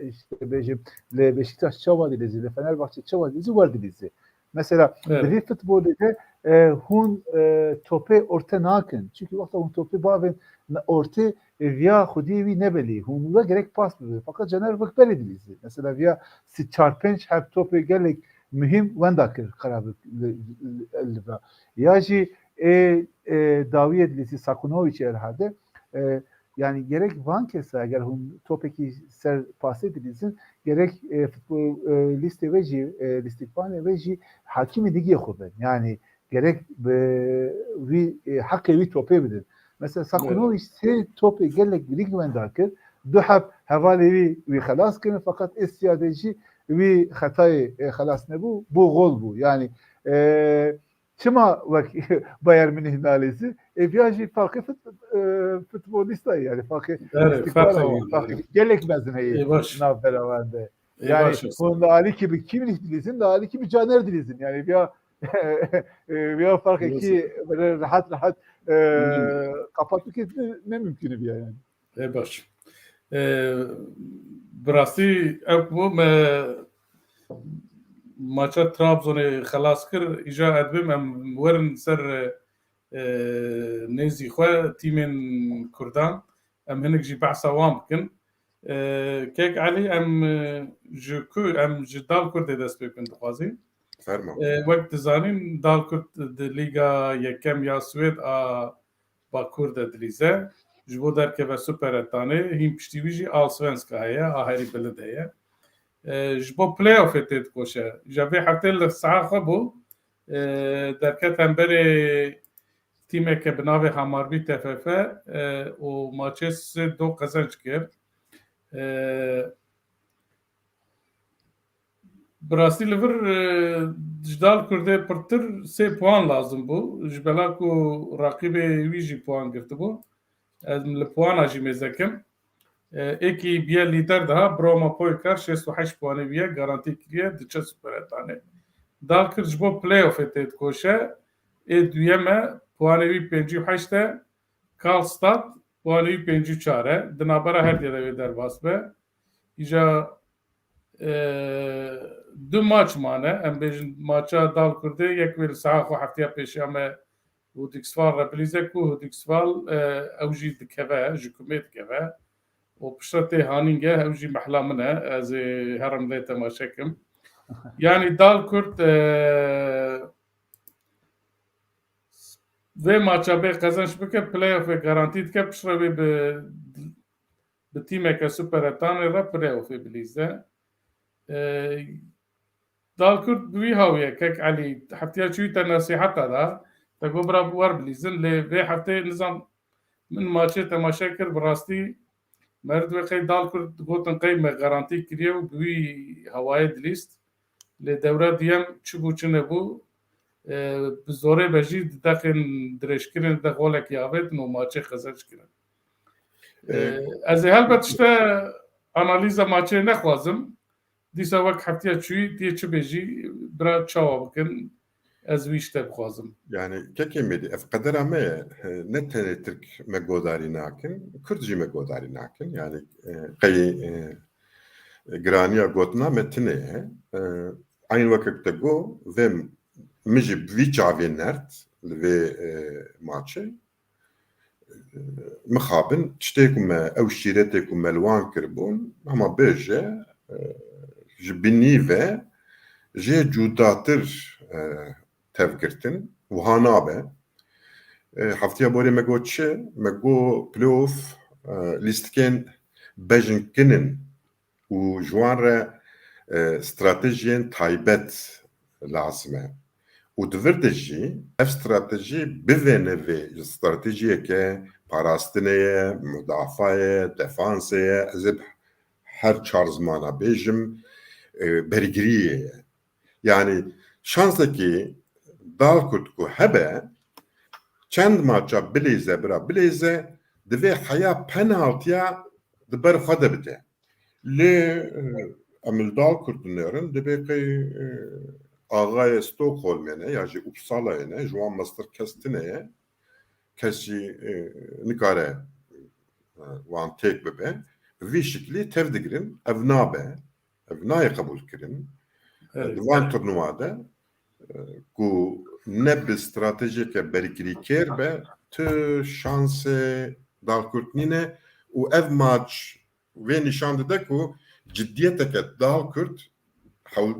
işte bêjim li Beşiktaş çawa dilîzê, li Fenerbahçe çawa dilîzê wer dilîzê. Mesela di vî futbolê de hûn topê orta nakin. Çünkü wexta hûn topê bavên ortê via xwediyê wî nebelî. Hûn ve gerek pas bibe. Fakat caner wek berê dilîzê. Mesela via 4-5 hev topê gelek mühim wenda kir qerabî li ve. Ya jî Dawiye dilîzî Sakunovic herhalde yani gerek van kesa eğer hûn topekî ser pasê dilîzin gerek futbolîstê ve jî lîstikvanê ve jî hakîmê digiyê xwe bin. Yani gerek wî heqê wî topê bidin. Mesela Sakunovic sê topê gelek birîk wenda kir du hev hevalê wî xelas kirin fakat istiyadê jî wî xetayê xelas nebû bu gol bû. Yani çima vek Bayern Münih nalêzî via jî farkı futbolîstayê yani farkı gelek mezin heye nav beravende. Yani hûn li alî bi Kimlich dilîzin li alî bi caner dilîzin yani via farkekî böyle rahat kapatmak ne mümkün bir yani. Baş. Birastî ev bu me maça Trabzonê xelas kir îja edbim em werin ser nêzî xwe tîmên Kurdan em hinek jî behsa wan bikin. Kek Elî em ji ku em ji Dal Kurdê dest pê bikin dixwazîn. Wek dizanîn Dal Kurd di Lîga Yekem ya Swêd a Bakur de dilîze ji bo derkeve Superettanê hîn piştî wî jî Allsvenska heye a herî bilind heye. Ji bo playoffê tê dikoşe. Ji vê heftê li saha xwe bû derket hemberê tîmeke bi navê Hamarbî TFF û maçê 3-2 qezenc kir. Bi rastî li vir ji Dal Kurdê pirtir 3 puan lazim bû ji bela ku raqîbê wî jî puan girtibû. Em li puana jî mêzekim. Ekî biye lîder daha Broma Poykar 68 puanê biye garantî kiriye diçe Superettanê. Dal Kurd ji bo playoffê tê dikoşe duyeme puanê wî 58 e Karlstad puanê wî 54 e di navbera her dê de wê derbas be. Îja du maç mane em bêjin maça Dal Kurdê yek wê li saha xwe hefteya pêşiya me Hûdîksval re bilîze ku Hûdîksval ew jî dikeve ji kumê dikeve û pişta tê hanînge ew jî mehla min e ez ê herim lê temaşe kim. Yani Dal Kurd vê maça bê qezenç bike playoffê garantî dike piştre wê bi tîmeke Superettanê re playoffê bilîze. Dal Kurd bi wî hawiye Kek Elî hefteya çûyî te nasîheta da te got bira wer bilîzin lê vê heftê nizam min maçê temaşe kir bi rastî Merd wê Dal Kurd gotin qey me garantî kiriye û bi wî hewayê dilîst. Lê dewra diyem çi bû çi nebû bi zorê ve jî di deqên dirêjkirin de golekî avêtin û maçê qezenc kirin. Ez ê helbet tişte analîza maçê nexwazim. Dîsa wek hefteya çûyî dîye çi bêjî bira çawa bikin ez wî tişte bixwazim. Yani kekê me ev qedera me ye ne tenê Tirk me godarî nakin, Kurd jî me godarî nakin. Yani qeyî giraniya gotina me tune ye. Aynı wekek te got vê min jî bi vî çavê nerd li vê maçê mixabin tiştê ku me ew şîretê ku me li wan kiribûn hema bêje ji binî ve jê cudatir tevgirtin wiha nabe. Hefteya borê me got çi? Me got playoff lîstikên bejnkinin û ji wan re stratejiyên taybet lazim e. û di vir de jî ev stratejî bive nevê stratejiyeke parastinê ye, müdafa ye, defansê ye, ez ê her çar zimana bêjim bergiriyê ye. Yani şansaki Dalkurt ku hebe çend maça bileze divê heya penaltıya diber xwe de bide. Lê em li Dalkurt dinêrin divê qey Ağaya Stockholm'e ya jî Uppsala'ya ne ji wan master kestineye kesî nikare wan têk bibe vî şeklî tev digirin ev nabe ev nayê qebûl kirin di van turnuvada ku ne bi stratejike berikirîkêr be tu şansê Dalkurtîne û ev maç vê nîşan dide ku ciddiyeteke Dalkurt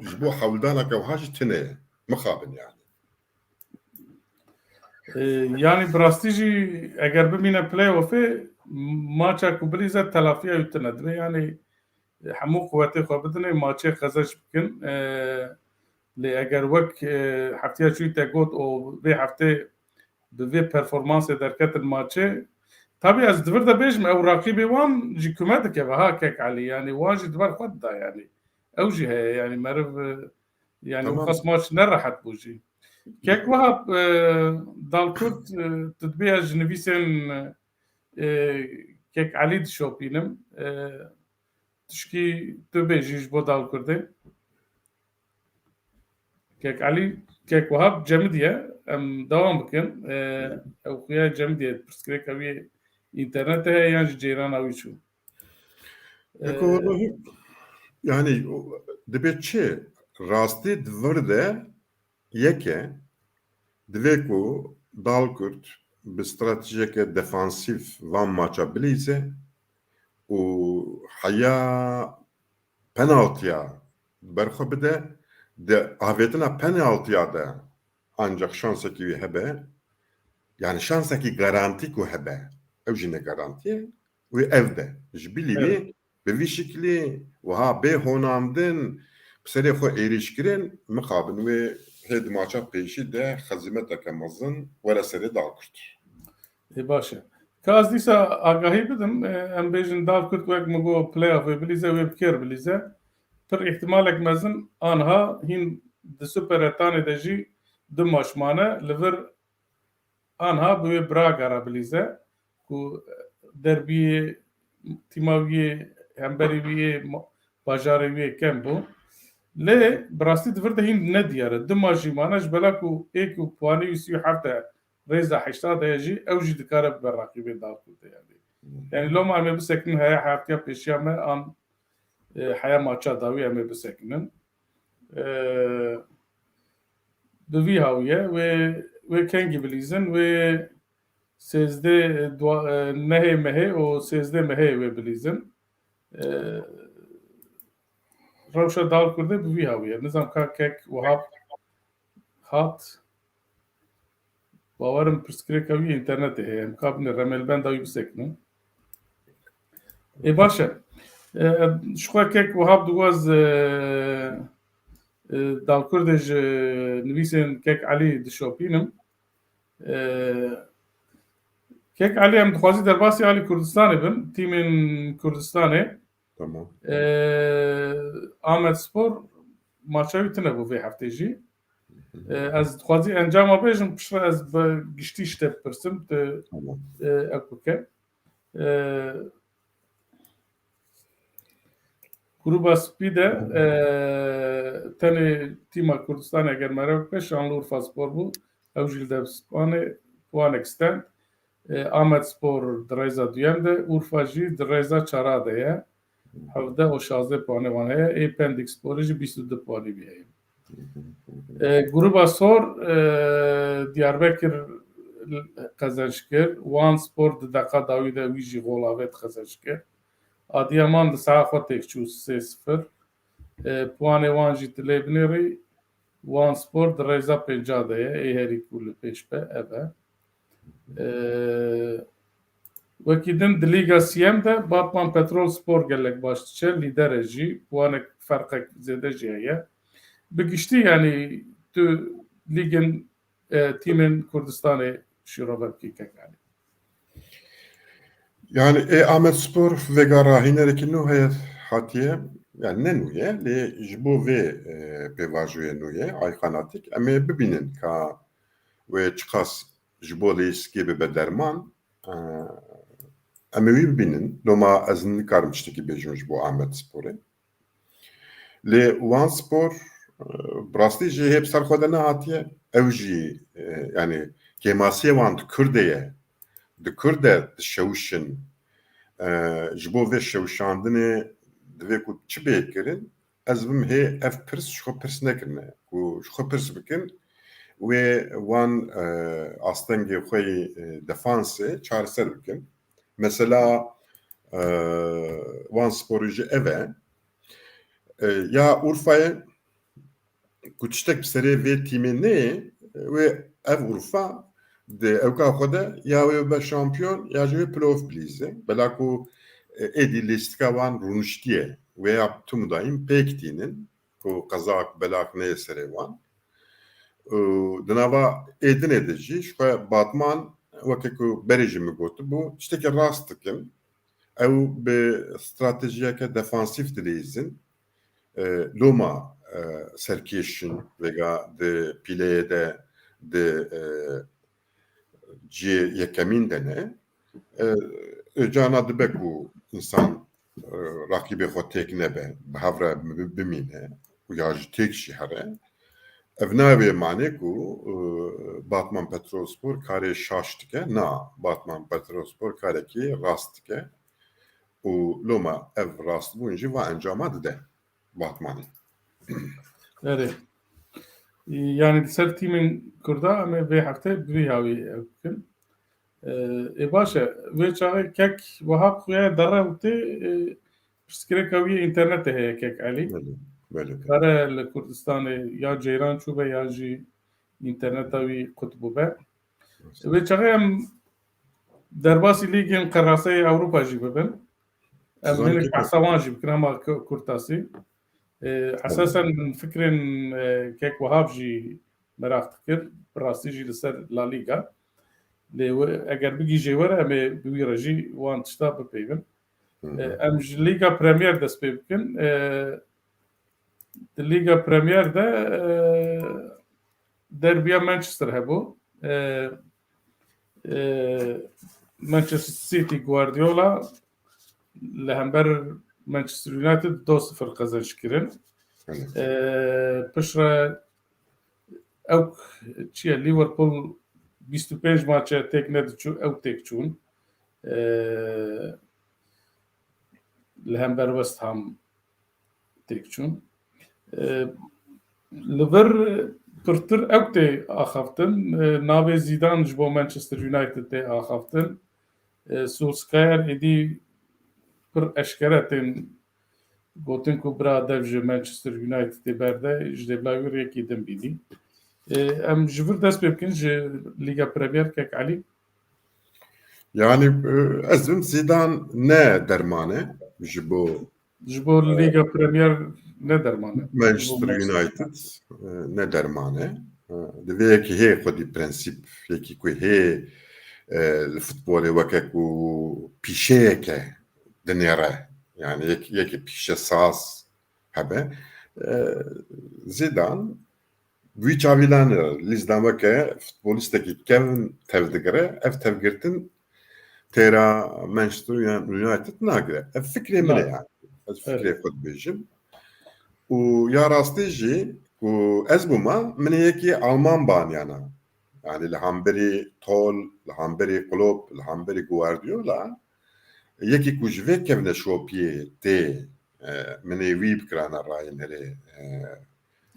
ji bo hewldaneke wiha jî tune ye mixabin yani. Yani birastî jî eger bimîne play-offê maça ku bilîze telafiya wî tune dibe yani hemû quwetê xwe bidine maçê xezeş bikin lê eger wek hefteya çûyî te got û vê heftê bi vê performansê derketin maçê tabii ez divir de bêjim ew raqîbê wan jî kume dikeve ha Kek Elî yani wan jî diber xwe dida yani ew jî heye yani meriv yani xas maç nerahet bû jî. Kek Wahab Dalkurt tu dibêje ji nivîsên Kek Elî dişopînim tişkî tu bêjî ji bo Dalkurtê Kek Elî Kek Wahab Cemidiye em dewam bikin ew xuya Cemidiye pirsgirêka wî internetê heye yan ji cêrana wî çû. Yani dibe çi rastî divir de yeke divê ku Dalkurt bi stratejiyeke defansîv van maça bilîze û heya penaltıya berxwe bide de avêtina penaltıya de ancak şansekî wî hebe yani şansekî garantî ku hebe ew jî ne garantiye wê ev de ji bilî wê bi vî şeklî wiha bê honandin bi serê xwe êrîşkirin mixabin wê hêd maça pêşî de xezimeteke mezin were serê Dalkurt. Baş e. Ka ez dîsa agahî bidim em bêjin Dalkurt wek min got play-offê bilîze wê bikêr bilîze pir ihtimalek mezin anha hîn di Super Etanê de jî du maç mane li vir anha bi wê Braga re bilîze ku derbiyê tîma wî hemberî wî bajarê wî kem bû lê bi rastî divir de hîn nediyare du maç jî mane ji bela ku êk û puanî wî sî û heft e rêza heşta de jî ew jî dikare bibe raqîbê Dalkurtê yani. Yani loma em ê bisekinin heya heftiya pêşiya me an heya maça dawî em ê bisekinin. Bi vî hawiye wê kengî bilîzin wê sêzdê nehê mehê û sêzdê mehê wê bilîzin. Rewşa Dalkurtê bi vî hawiye. Nizam ka Kek Wahab hat bawerim pirsgirêka wî internetê heye em kabine remelbenda wî bisekinin. Baş e. Ji xwe Kek Wahab dixwaz Dalkurtê ji nivîsên Kek Elî dişopînim. Kek Elî em dixwazî derbasî Alî Kurdistanê bin tîmên Kurdistanê Tamam. Ahmetspor maça wî tune bû vê heftê jî. Ez dixwazî encama bêjim piştre ez bi giştî şte bipirsim tu ew bike. Gruba spî de tenê tîma Kurdistanê eger mere bike Şanlıurfaspor bû ew jî li destpêkanê puanek stend. Ahmetspor di rêza duyem de Urfa jî di rêza çara de ye. Hevde û 16 puanê wan heye Pendiksporê jî 22 puanî wî heye. Gruba sor Diyarbekir qezenç kir. Wan Spor di deqa dawî de wî jî golavê qezenç kir. Adiyaman di saha xwe têk çû 3-0. Puanê wan jî dilê binêrî Wan Spor di rêza 50 de ye êherî ku li pêş be ev e. Wekî din di Lîga Siyem de Batman Petrolspor gelek baş diçe lîder e jî puanek ferqek zêde jî heye. Bi giştî yani tu lîgên tîmên Kurdistanê şîrove bikî Kek Elî. Yani Ahmetspor vega rahînerekî nû heye hatiye yani ne nuye le ji bo vê pêvajoyê nuye ayxanatik em ê bibînin ka wê çiqas ji bo lêskê bibe derman em ê wî bibînin loma ez nikarim tiştekî bêjim ji bo Amedsporê lê wan spor bi rastî jî hêb ser xwe de nehatiye ew jî yani kêmasiyê wan di Kurdê ye di Kurd de dişewişin ji bo vê şewşandinê divê ku çi bê kirin ez bim hê ev pirs ji xwe pirs nekirine ku ji xwe pirs bikin wê wan astengê xwe yê defansê çareser bikin mesela wan sporî jî ev e ya Urfayê ku tiştek bi serê vê tîmê neyê wê ev Urfa di ewka xwe de ya wê bibe şampiyon ya jî wê play-off bilîze bela ku êdî lîstika wan rûniştiye wê ya tu dayîn pêk tînin ku qezak belak neyê serê wan di nava êdinê de jî ji xwe batman wekî ku berê jî min gotibû tiştekî rast dikin ew bi stratejiyeke defansîv dilîzin loma serkêşin vega di pîleyê de di ciyê yekemîn de ne cana dibe ku însan rakîbê xwe têk nebe bi hev re bimîne û ya ji têk jî here ev navê manê ku Batman Petrolspor karê şaş dike na Batman Petrolspor karekî rast dike û loma ev rastbûn jî va encama dide Batmanê. Evet. Yani ser tîmên Kurda em ê vê hefte bivî hawî ew bikin. Baş e vê çaxê kek wiha xuya dere wî pirsgirêka wî internetê heye kek Elî. Kare li Kurdistanê ya ceyran çûbe ya jî interneta wî qut bûbe. Vê çaxê em derbasî Lîgên Qeraseyê Ewropa jî bibin. Em hinek behsa wan jî bikin hema Kurtasî. Esasen fikrên kek wehab jî merak dikir bi rastî jî li ser La Liga. Lê eger bigîje were em ê bi wî re jî wan tişta bipeyvin. Em ji Liga Premier dest pê bikin. Di Liga Premier de derbiya Manchester hebû. Manchester City Guardiola li hember Manchester United 2-0 qezenç kirin. Piştre ew çi ye Liverpool 25 maça têk nediçû ew têk çûn. Li hember West Ham têk çûn. Li vir pirtir ew tê axaftin. Navê Zidane ji bo Manchester United tê axaftin. Solskjaer êdî pir eşkere tên gotin ku bira dev ji Manchester Unitedê berde ji dêbila wî rêkî din bînî. Em ji vir dest pê bikin ji Liga Premier kek Elî. Yani ez bim Zidane ne dermane ji bo Liga Premier ne dermane? Manchester United ne dermane divê yekî hê xwedî prensîp yekî ku hê li futbolê weke ku pîşeyeke dinêre yani yekî pîşe saz hebe Zidane wî çavîlanê lîzdan weke futbolîstekî kevin tev digire ev tevgirtin têra Manchester United nagire ev fikrê min e yani ez fikrê xwe dibêjim û ya rastî jî ku ez bûma min ê yekî Alman banyana yani li hemberî Tol li hemberî Klopp li hemberî Guardiola yekî ku ji vê kevne şopiyê tê min ê wî bikirane rayên herê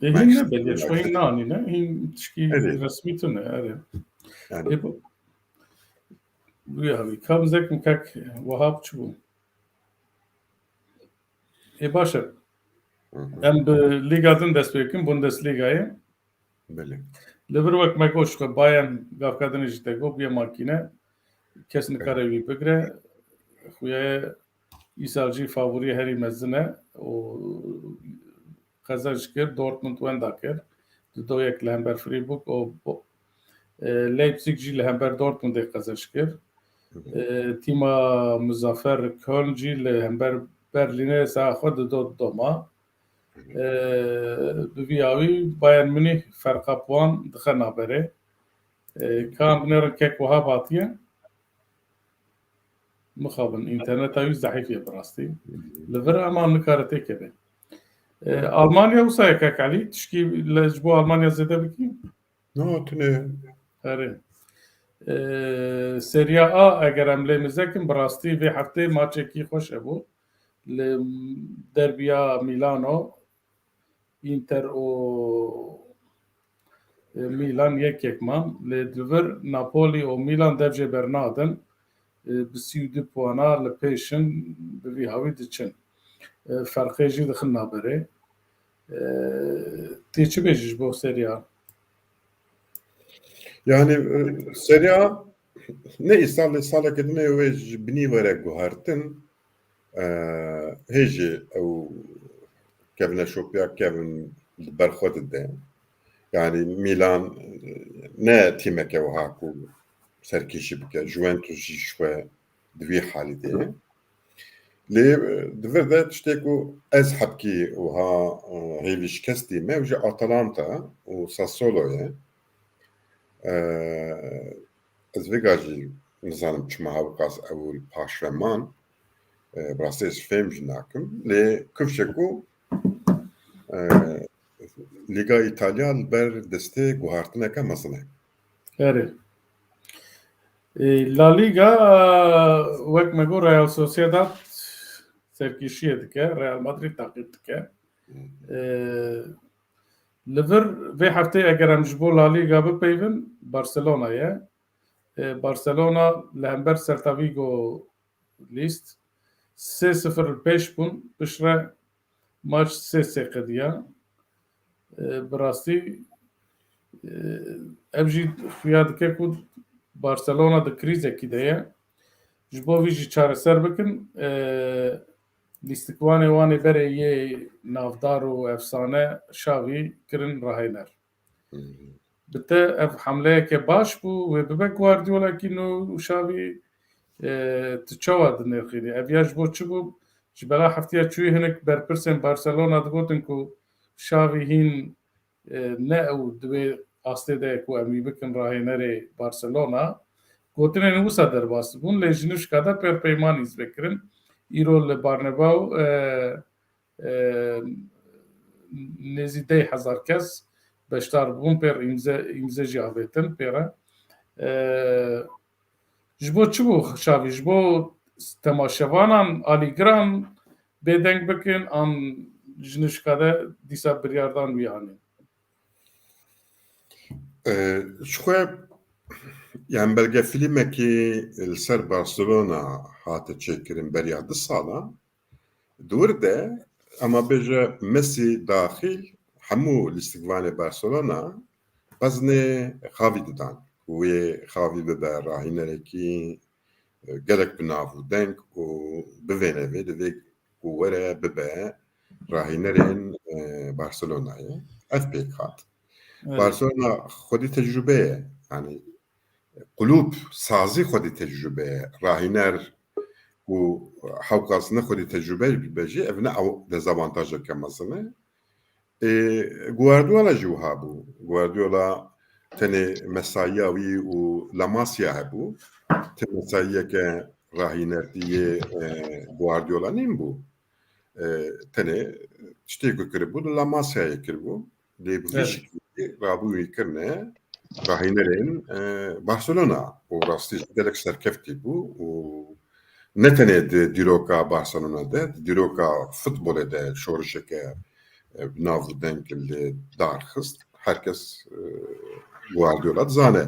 Hîn ne belê şoyîn nanîne hîn tişkî resmî tune ere. Wî havî ka bizekim kek wehab çi bû. Baş e em bi Liga din dest pê bikin Bundesligayê. Li vir wek me got ji xwe Bayern gavkadinê jî te got bûye makîne kes nikare wî bigire xuya îsal jî favorî herî mezin e û qezenç kir Dortmund wenda kir 2-1 li hember Freiburg û Leipzig jî li hember Dortmundê qezenç kir. Tîma Muzaffer Köln jî li hember Berlin'e sahne de doma بویاوی باید منی فرقابوان دخنا بره کام بنرن که کوها باتیه مخابن اینترنت هایی ضعیفیه براستی لور اما نکارته که به آلمانیا وسایه که کلی تشکی لجبو آلمانیا زده بکی نه تونه هره سریا آ اگر املی مزکم براستی به هفته ماچه کی خوش ابو دربیا میلانو اینتر و میلان یک مام لدور ناپولی و میلان دبج برنادن بسیود پوانا لپیشن بوی هاوی دچن فرقی جی دخلنا بره تی چه بیجیش بو سریا yani Seria ne sala kedine ve bini vere guhartin هجي او كيفن شوبيا كيفن برخود ده يعني ميلان نا تيمك او هاكو سركيشي بك جوينتوس شوي دوي حالي ده لي دفر ده تشتكو از حبكي وها هيفيش كستي ما وجا اتلانتا وساسولو از فيجاجي نظام تشما هاوكاس او الباشمان براستيش فهم جناكم لي كفشكو لیگا ایتالیا بر دسته گوهارتنه که مثلا هره لا لیگا وقت مگو رئال سوسیداد سرکیشیه دکه رئال مادرید تاقیب دکه لور و هفته اگر هم جبو لا لیگا بپیون بارسلونایه بارسلونا لهمبر سلتاویگو لیست 3-0 پیش بون بشره ماچ 3 قدیه براستی ابجی خیاد که کود بارسلونا د کریزه کی ده جبو ویجی چاره سر بکن لیستکوانه وانه بره یه نافدار و افسانه شاوی کرن راهینر بته اف حمله که باش بو و ببه گواردیولا کینو شاوی تچواد نرخیده اویاج بو چه بو جبلا هفتیا چوی هنک برپرسن بارسلونا دگوتن کو شاوی هین نه او دوی آسته ده کو امی بکن راهنره بارسلونا گوتن نوسا در باس بون لجنوش کادا پر پیمان از بکرن ایرو لبارنباو نزیده 1000 کس بشتار بون پر امزه جاویتن پره جبو چه بو شاوی جبو تماشوانان آلیگران بدنگ بکن آن جنشکاده دیسا بریاردان بیانی شخوه yani belge filmeki ser Barcelona hatı çekirin beriyadı sala durde ama beje Messi dahil hamu listikvane Barcelona bazne xavi didan ve xavi bebe rahinereki gelek binavu denk o bevene ve وره ببه راهینرین بارسلونایه FP hat. بارسلونا خودی تجربه yani قلوب سازی خودی تجربه راهینر و حوقاسنا خودی تجربه بيجي evne او dezavantajı kemasını Guardiola جوها بو Guardiola tene mesaiyavi u La Masia bu tene mesaiye ke راهینر diye Guardiola nim bu tene işte kırı bu La Masia'ya kırı bu de bu hiç rabu yıkırne rahinerin Barcelona o rastı delek serkefti bu o ne tane de Diroka Barcelona'da Diroka futbolda şoruşeke nav denkli darhist herkes Guardiola zane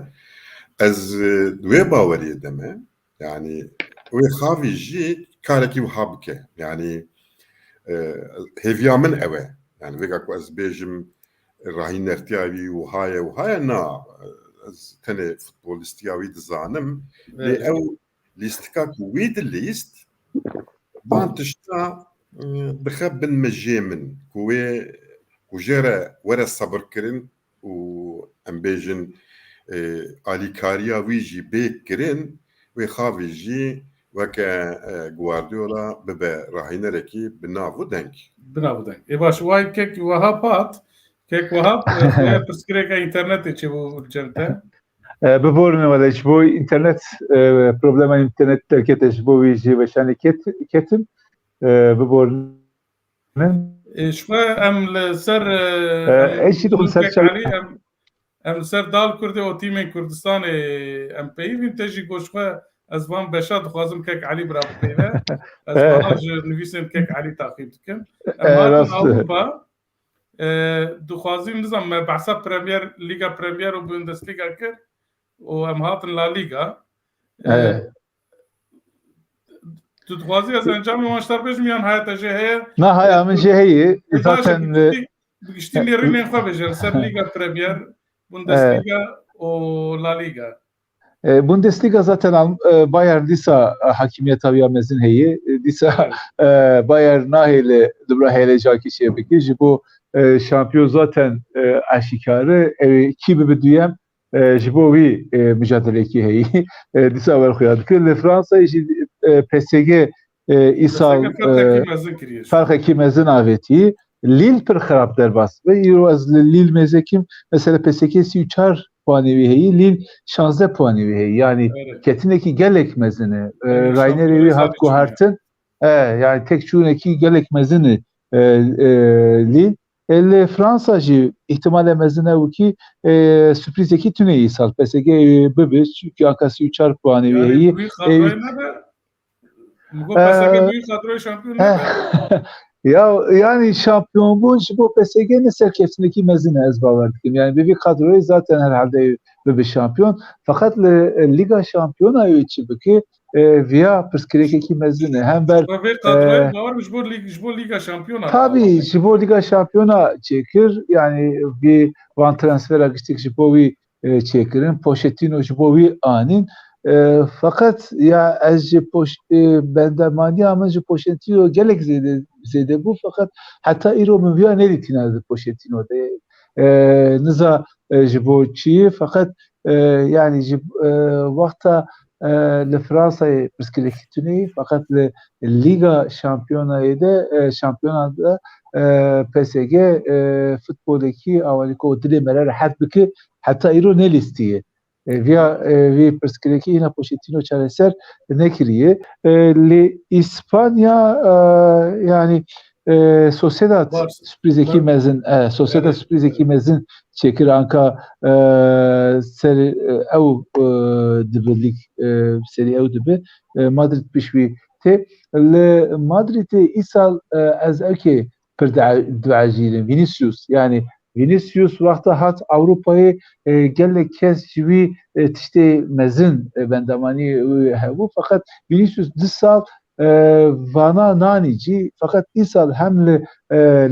az dve bavariye deme yani o xavici kareki habke yani هێڤیا ئەوێ یان vêga ku ez bêjim rahînertiya wî û haya na ez tenê futbolîstiya wî dizanim lê ew lîstika ku wî dilîst van tişta dixe bin me jê min ku wê ku jê re were sebirkirin û em bêjin alîkariya wî jî bêk kirin wê xavê jî وەکە گواردیۆلا ببێ ڕاهینەرێکی بناو و دەنگ بناو دەنگ باش وای کێک وەها پات کێک وەها پرسکرێکە ئینتەرنێتی چێ بۆ جەمتە ببورنەوە لە بۆ ئینتەرنێت پرۆبلەما ئینتەرنێت دەرکێتش بۆ ویژێ بەشانی کێتم ببورن شوە ئەم لەسەر ئەم سەر داڵ کوردی و تیمên Kurdistanê em peyivîn te jî goşxwe ez van beşa dixwazim kek Elî bira bipêve ez bana ji nivîsên kek Elî taqîb dikim em Ewropa dixwazîm nizam me behsa Premier Lîga Premier û Bundesliga kir û em hatin La Liga tu dixwazî ez encamê wan ji te bêjim yan heye te jê heye na haya min jê heye zaten giştîn rînên xwe bêje li ser Lîga Premier Bundesliga û La Liga Bundesliga zaten Bayern dîsa hakimiyeta ya mezin heye dîsa Bayern nahêle dibra hêleca kişiye bikir ji bo şampiyon zaten aşikarı ki bibiduyem ji bo wî mücadelekî heye dîsa werxuya dikir li Fransayê jî PSG îsal farkekî mezin avêtî Lille pir xerab derbas ve îro ez li Lille mezekim mesela PSG 34 puanê wî heye Lille 16 puanê wî heye yani ketinekî gelek mezini Rainerê wî hat guhertin yani tek çûnekî gelek mezini Lille li Fransa jî ihtimale mezin ew kî sürprizekî tune îsal PSG bibe çünkü ankası 34 puanê wî heye ya yani şampiyon bu bu PSG'nin serkefindeki mezine ez bavar dikim. Yani bir kadroyu zaten herhalde bir şampiyon. Fakat Liga şampiyona için ki via perskireki mezine hem ber bu Liga şampiyona. Tabii bu Liga şampiyona çekir. Yani bir van transfer agiştik bu çekirin. Pochettino bu anin fakat ya ez bendemani ama Pochettino gelek zede bu fakat hatta İro müviya ne ditinazdı Pochettino de niza jiboçi fakat yani vakta le Fransa'yı perskileki tüneyi fakat le Liga şampiyonayı da şampiyonada PSG futboldaki avaliko dilemeler hatta İro ne listiye via vi perskileki yine Pochettino çareser nekiriye li İspanya yani Sociedad sürprizeki mezin Sociedad sürprizeki mezin çekir anka seri ev dibelik seri ev dibe Madrid pişvi te li Madrid'e isal az eki perdacirin Vinicius yani Vinicius vakta hat Avrupa'yı gelle kez gibi işte mezin bendamani bu fakat Vinicius dışsal vana nanici fakat isal hem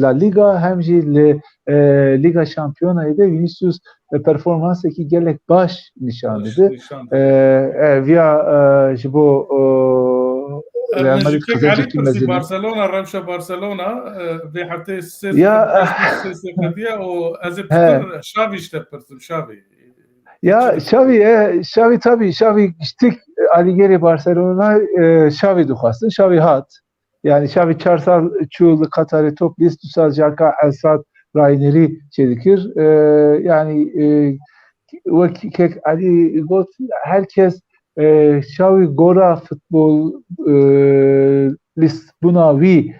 La Liga hem Liga şampiyonayı da Vinicius performansı ki gelek baş nişanıydı. Via jibo Real Madrid kazanacak mezini. Barcelona Ramşa Barcelona ve hatta sefadiye o azeptir Xavi işte pırtım Xavi. Ya Xavi tabii Xavi gittik Aligeri Barcelona Xavi duhastın Xavi hat. Yani Xavi çarsal çuğulu Katar'ı toplis dusal Jaka Elsat Rainer'i çedikir. Yani kek Ali got herkes Xavi Gora futbol list buna vi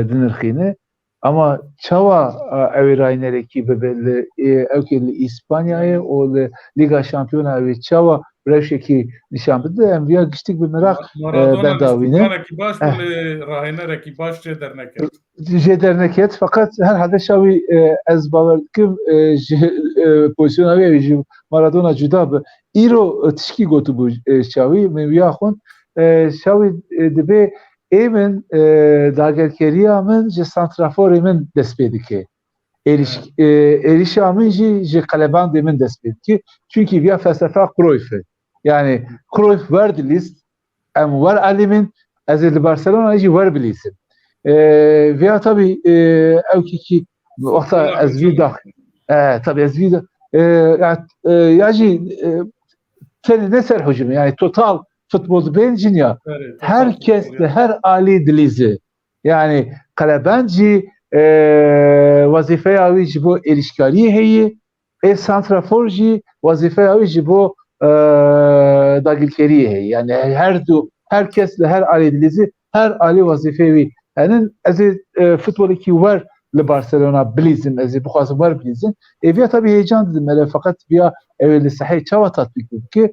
dinirxine ama çava evi Rainer'eki bebelli evkeli İspanya'ya o Liga Şampiyona ve çava revşeki nişan bildi. Hem via giştik bir merak ben davine. Rainer'eki baş Cederneket fakat herhalde Xavi ez baverdikim pozisyona ve Maradona cüda İro tişki gotu bu Xavi mevya xun Xavi dibe emin dagerkeriya min ji santraforê min dest pê dike. Êrişa min jî ji qelebandê min dest pê dike. Çünkü via felsefa Cruyff'e. Yani Cruyffwer di lîst em wer alî min ez ê li Barcelona jî wer bilîsim. Via tabii evkî vakta ez vî da tabii ez vî da ya jî ne ser hücumu yani total futbol bencin ya. Evet, Herkes de her ali dilizi. Yani kalebenci vazife avi ji bo erişkariye heyi santraforji vazife avi ji bo dagilkeriye heyi. Yani herkes de her ali dilizi her ali vazifevi. Yani ez futbol iki var li Barcelona bilizim ez bu xazı var bilizim. Evya tabii heyecan dedim hele fakat bir evveli sahi çava tatbik ki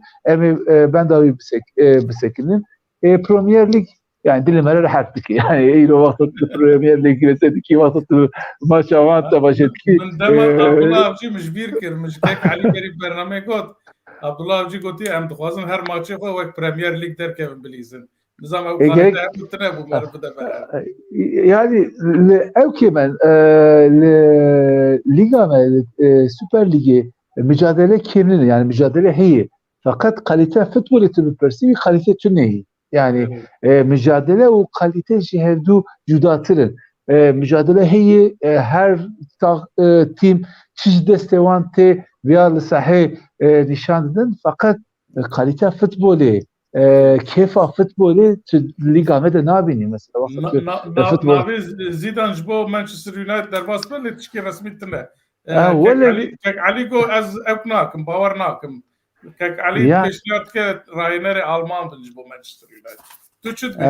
ben de bisekinin Premier Lig yani dilimlere rahat ki yani iyi o vakit Premier Lig mesela ki vakit maç avanta başladı ki من دم عبدالله ابجی مجبیر کرد مجکه که علی بری برنامه گفت عبدالله ابجی گفتی هم دخوازم هر ماچی خو وقت پرمیر لیگ در که بلیزن نظام او gerek قانون ده بتنه bu marı da beraber. yani evki ben liga Süper Ligi mücadele kimliği yani mücadele heyi fakat kalite futbol etibi persi kalite tüneyi yani mücadele o kalite şehirdu judatırın mücadele heyi her tim çiş destevante veya sahi nişandın fakat kalite futbolu kefa futbolu liga mede nabini mesela futbol nabi Zidane jbo Manchester United der vasfel tişki resmi tine kek Ali go az eknakim bavar nakim kek Ali peşniyat ke Rainer Alman jbo Manchester United tuçut bu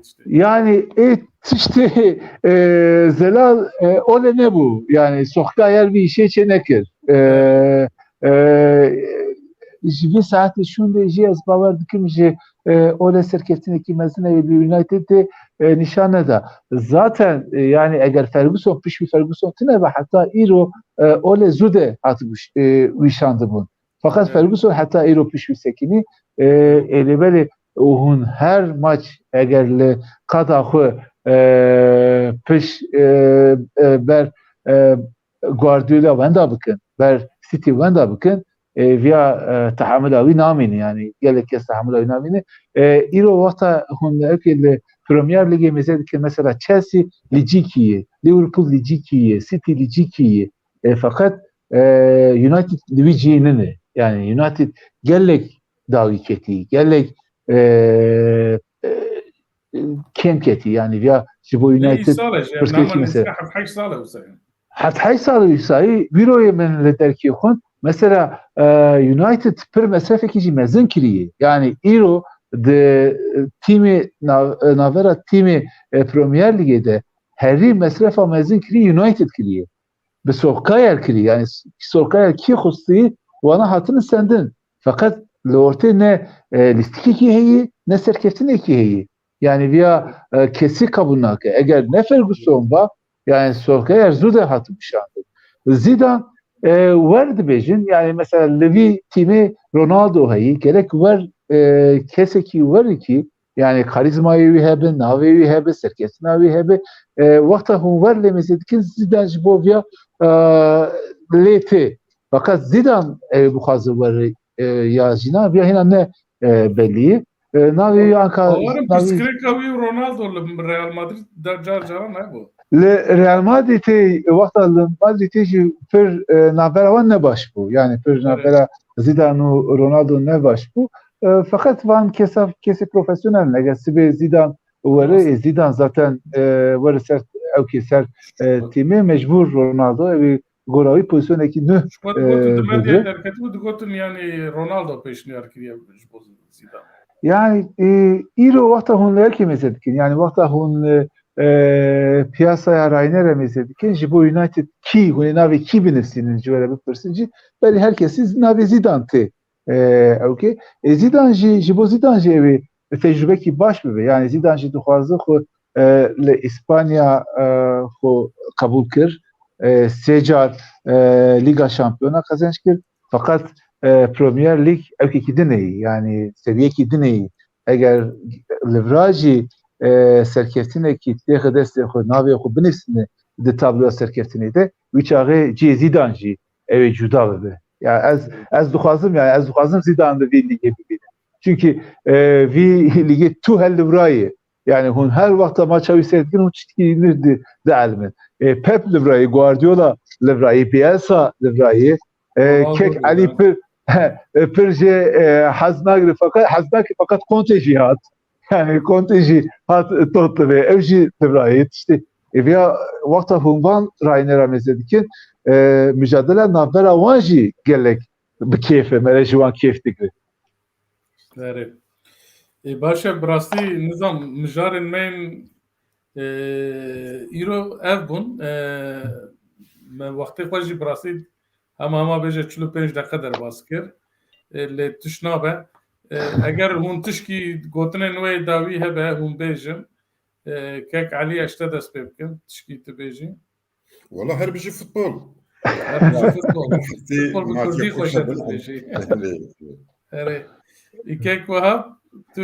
işte yani işte Zelal ole ne bu yani sokta yer bir işe çenekir bir saat şunda işi az bavar dikim işi ole serketindeki mezine United'de nişanı da zaten yani eğer Ferguson pişmiş Ferguson tine ve hatta iro ole zude atmış nişandı bu fakat Ferguson hatta iro pişmiş sekini elebeli ohun her maç eğer kadahı piş ber Guardiola venda bakın ber City venda bakın via tahammül avi namini yani gelek kes tahammül avi namini iro vaqta hun ekil Premier Lig'e mesela Chelsea Ligikiye, Liverpool Ligikiye, City Ligikiye fakat United Ligi'nin yani United gelek daviketi gelek kemketi yani via bu United mesela حتى سال يساي بيروي من لدركي خون مثلا يونايتد بير مسافه كيجي مزن كريه يعني ايرو د تيمي نافرا تيمي بريمير ليج ده هري مسافه مزن كريه يونايتد كريه بسوكاير كريه يعني سوكاير كي خصي وانا هاتن سندن فقط لورتي ne listiki ki heyi ne serkeftine ki heyi yani via kesi kabulnake eğer ne Ferguson var yani Solskjaer zude hatmışandı. Zidane verdi bejin yani mesela Levi timi Ronaldo hayi gerek var keseki var ki yani karizmayı hebe navi hebe serkesin navi hebe vakta hun var lemezedikin Zidane jbovya lete fakat Zidane bu kazı var ya jina bir hina ne belli navi anka navi psikolojik Ronaldo Real Madrid car ne bu Real Madrid'i vaqta Madrid'i per navera ne baş bu yani per navera Zidane Ronaldo ne baş bu fakat van kesi profesyonel ne sibe Zidane ve Zidane zaten var ser o keser timi mecbur Ronaldo ve goravi pozisyonu ki ne yani Ronaldo peşini arkaya Zidane yani iro vaqta hunlar ki mesela yani vaqta hun piyasaya Rainer mesela ki bu United ki hunavi ki binesinin civara bir persinci beli herkes navi Zidane'te okay Zidane ji Zidane evi tecrübe ki baş mı yani Zidane ji duhazı xo le İspanya xo kabul kır secar Liga şampiyona kazanç kır fakat Premier Lig evki ki dineyi yani seviye ki dineyi eğer levrajı serkeftine ki tege deste xo navi xo binesine de tablo serkeftine de uçağı ci Zidane ji evi cuda be ya az duhazım yani az duhazım Zidane'da bir lige bir çünkü vi lige tu hel levrayı yani hun her vakta maça üsetkin o çitkinirdi de almen Pep levrayı Guardiola levrayı Bielsa levrayı kek Ali Proje haznagri fakat konteji hat. Yani konteji hat totlu ve evji tebrayet işte veya vakta hunvan raynera mezedikin mücadele navbera vanji gelek bi keyfe merejvan keyf dikri. Evet. Başa brasti nizam mijarın men îro ev bûn me wextê xwe jî birastî hema bêje 45 deqe derbas kir lê tiş nabe eger hûn tişkî gotinên wê dawî hebe hûn bêjin kek Elî eşte dest pê bikin tişkî tu bêjî Valla her biri futbol. her bijî futbol bi Kurdî xweş e tu bêjî erê kek wiha tu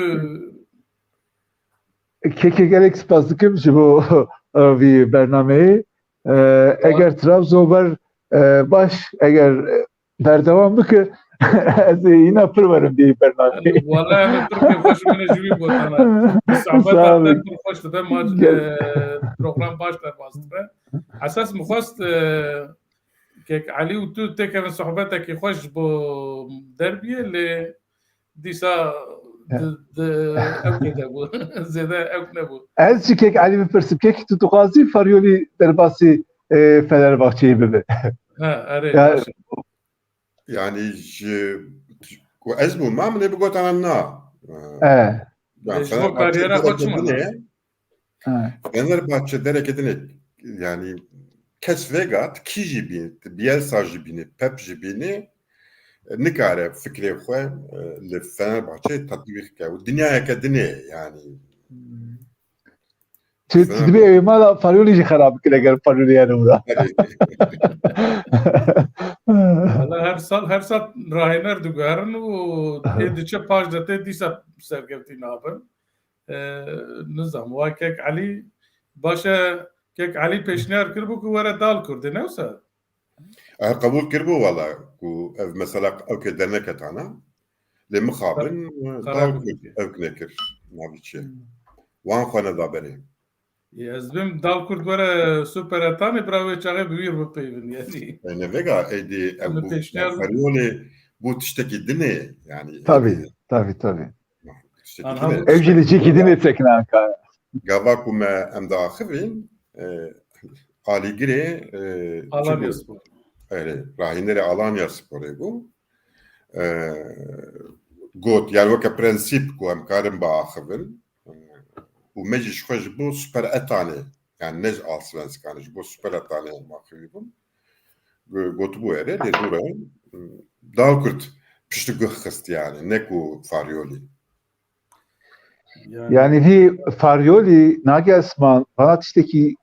Keke gerek spas dikim ji bo vî bernameyê eger Trabzonber baş eger berdewam bike ez îna pir werim vî bernameyê. Vallahi em Türkiye xweş min ji wî gotana sohbeta pir xweş dibe ma program baş derbas dibe esas mixwast kek Elî û tu têkevin sohbetekî xweş bo derbiyê lê dîsa ew nebû zêde ew nebû. Ez jî kek Elî bipirsim kek tu dixwazî Faryolî derbasî Fenerbahçe'yi bibe. Ha erê Yani ez bu ma min ê bigotanan na. ji bo kariyera xwe çi mana? Fenerbahçe derekedine yani kes vegat kî jî bîne Bielsa jî bîne Pep jî bîne nikare fikrê xwe li Fenerbahçe tatbîq ke û dinyayeke dinê yani. Tu dibê ew mala Faryolî jî xerab bikin eger Faryolî yani wida. Her sal rahîner diguherin û ê diçe paş detê dîsa serkevtî nabin. Nizam wa kek Elî baş e kek Elî pêşniyar kiribû ku were dal Kurdê ne wisa? Qebûl kiribû wala ku ev mesela ew derneke tana lê mixabin ew nekir navî çi wan xwe nedaberê. Ez bim dal Kurd were superetanê bira wê çaxê bi wî bipeyvin yani. Nevega êdî ew Faryolê bû tiştekî dinê yani. Tabii. Ev jî li cîkî dinê çekine Ankara. Gava ku me em diaxivin alîgirê Alanya Spor. rahînerê Alanya Sporê bû. Got yani weke prensîp ku em karin biaxivin û me jî ji xwe ji bo superetanê yani ne ji Allsvenskanê ji bo superetanê em axivî bûn. Gotibû erê lê dûre dal Kurd piştî xist yani ne ku Faryolî. Yani vi Faryolî Nagelsmann bana tiştekî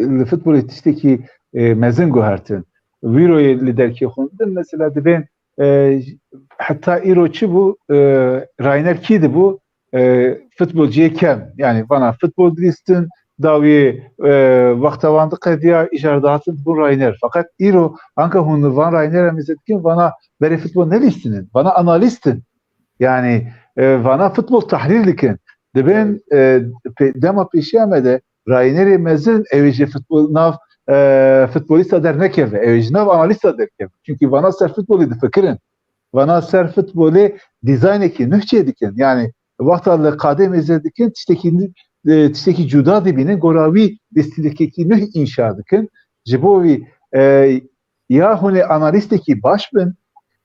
futbolê tiştekî mezin guhertin. Vîroyê li derkê xwendin mesela dibên heta îro çi bû Rainer kî dibû futbolciyê kem yani bana futbol dilîstin dawiyê wexta wan diqediya îjar dihatin bû Rainer fakat îro anka hûn van Rainerê mezedikin bana berê futbol nelîstinin bana analîstin yani vana futbol tahlil dikin dibên dema pêşiya me de Rainerê mezin ew jî futbol nav futbolîsta dernekeve ew jî nav analîsta derkeve çünkü vana ser futbolê difikirin vana ser futbolê dîzaynekî nûh dikin yani wexta li qadê mêze dikin tiştekî cuda dibînin gorawî destîlekekî nûh înşa dikin ji bo wî ya hûn ê analîstekî baş bin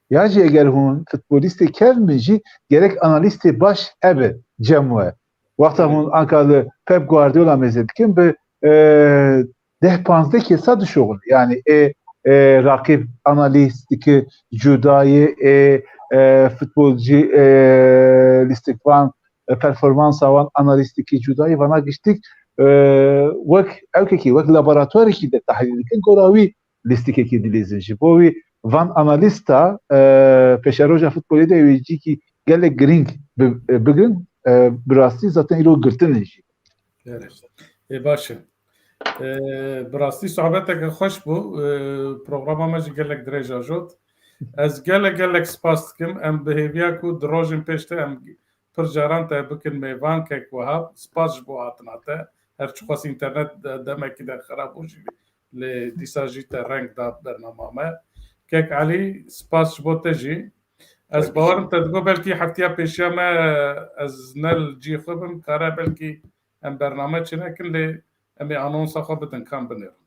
ya jî eger hûn futbolîstê kev min jî gerek analîstê baş hebe cem we wexta hûn anka li Pep Guardiola mêze dikin bi 10-15 kesa dişoxin yani rakip analîst dike cudayê futbolcî lîstikvan performansa wan analîstikî cudayî vana giştik wek ewkekî wek laboratuwarekî de tahlîl dikin gorawî lîstikekî dilîzin ji bo wî van analîsta peşeroja futbolê de wê cîkî gelek giring bigin bi rastî zaten îro girtinin jî. Baş e. Bi rastî sohbeteke xweş bû programa me jî gelek dirêj ajot. Ez gelek spas dikim em bi hêviya ku di rojên pêş te em pir caran te bikin mêvan kek wiha spas ji bo hatina te her çi xwast internet demekî de xerab bû jî lê dîsa jî te reng da bernama me کێک علی سپاس بۆ تەژی ئەس باوەرم تەدگۆ بەلکی هەفتیا پێشیامە ئەز نەل جی خۆ بم کارە بەلکی ئەم بەرنامە چ نەکن لێ ئەمێ ئانۆنسا خۆ بدن کام بنێرن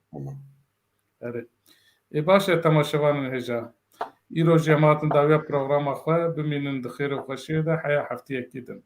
ê baş e temaşevanên hêja îro jê em hatin dawiya programa xwe bimînin di xêr û xweşiyê de heya heftiyekî din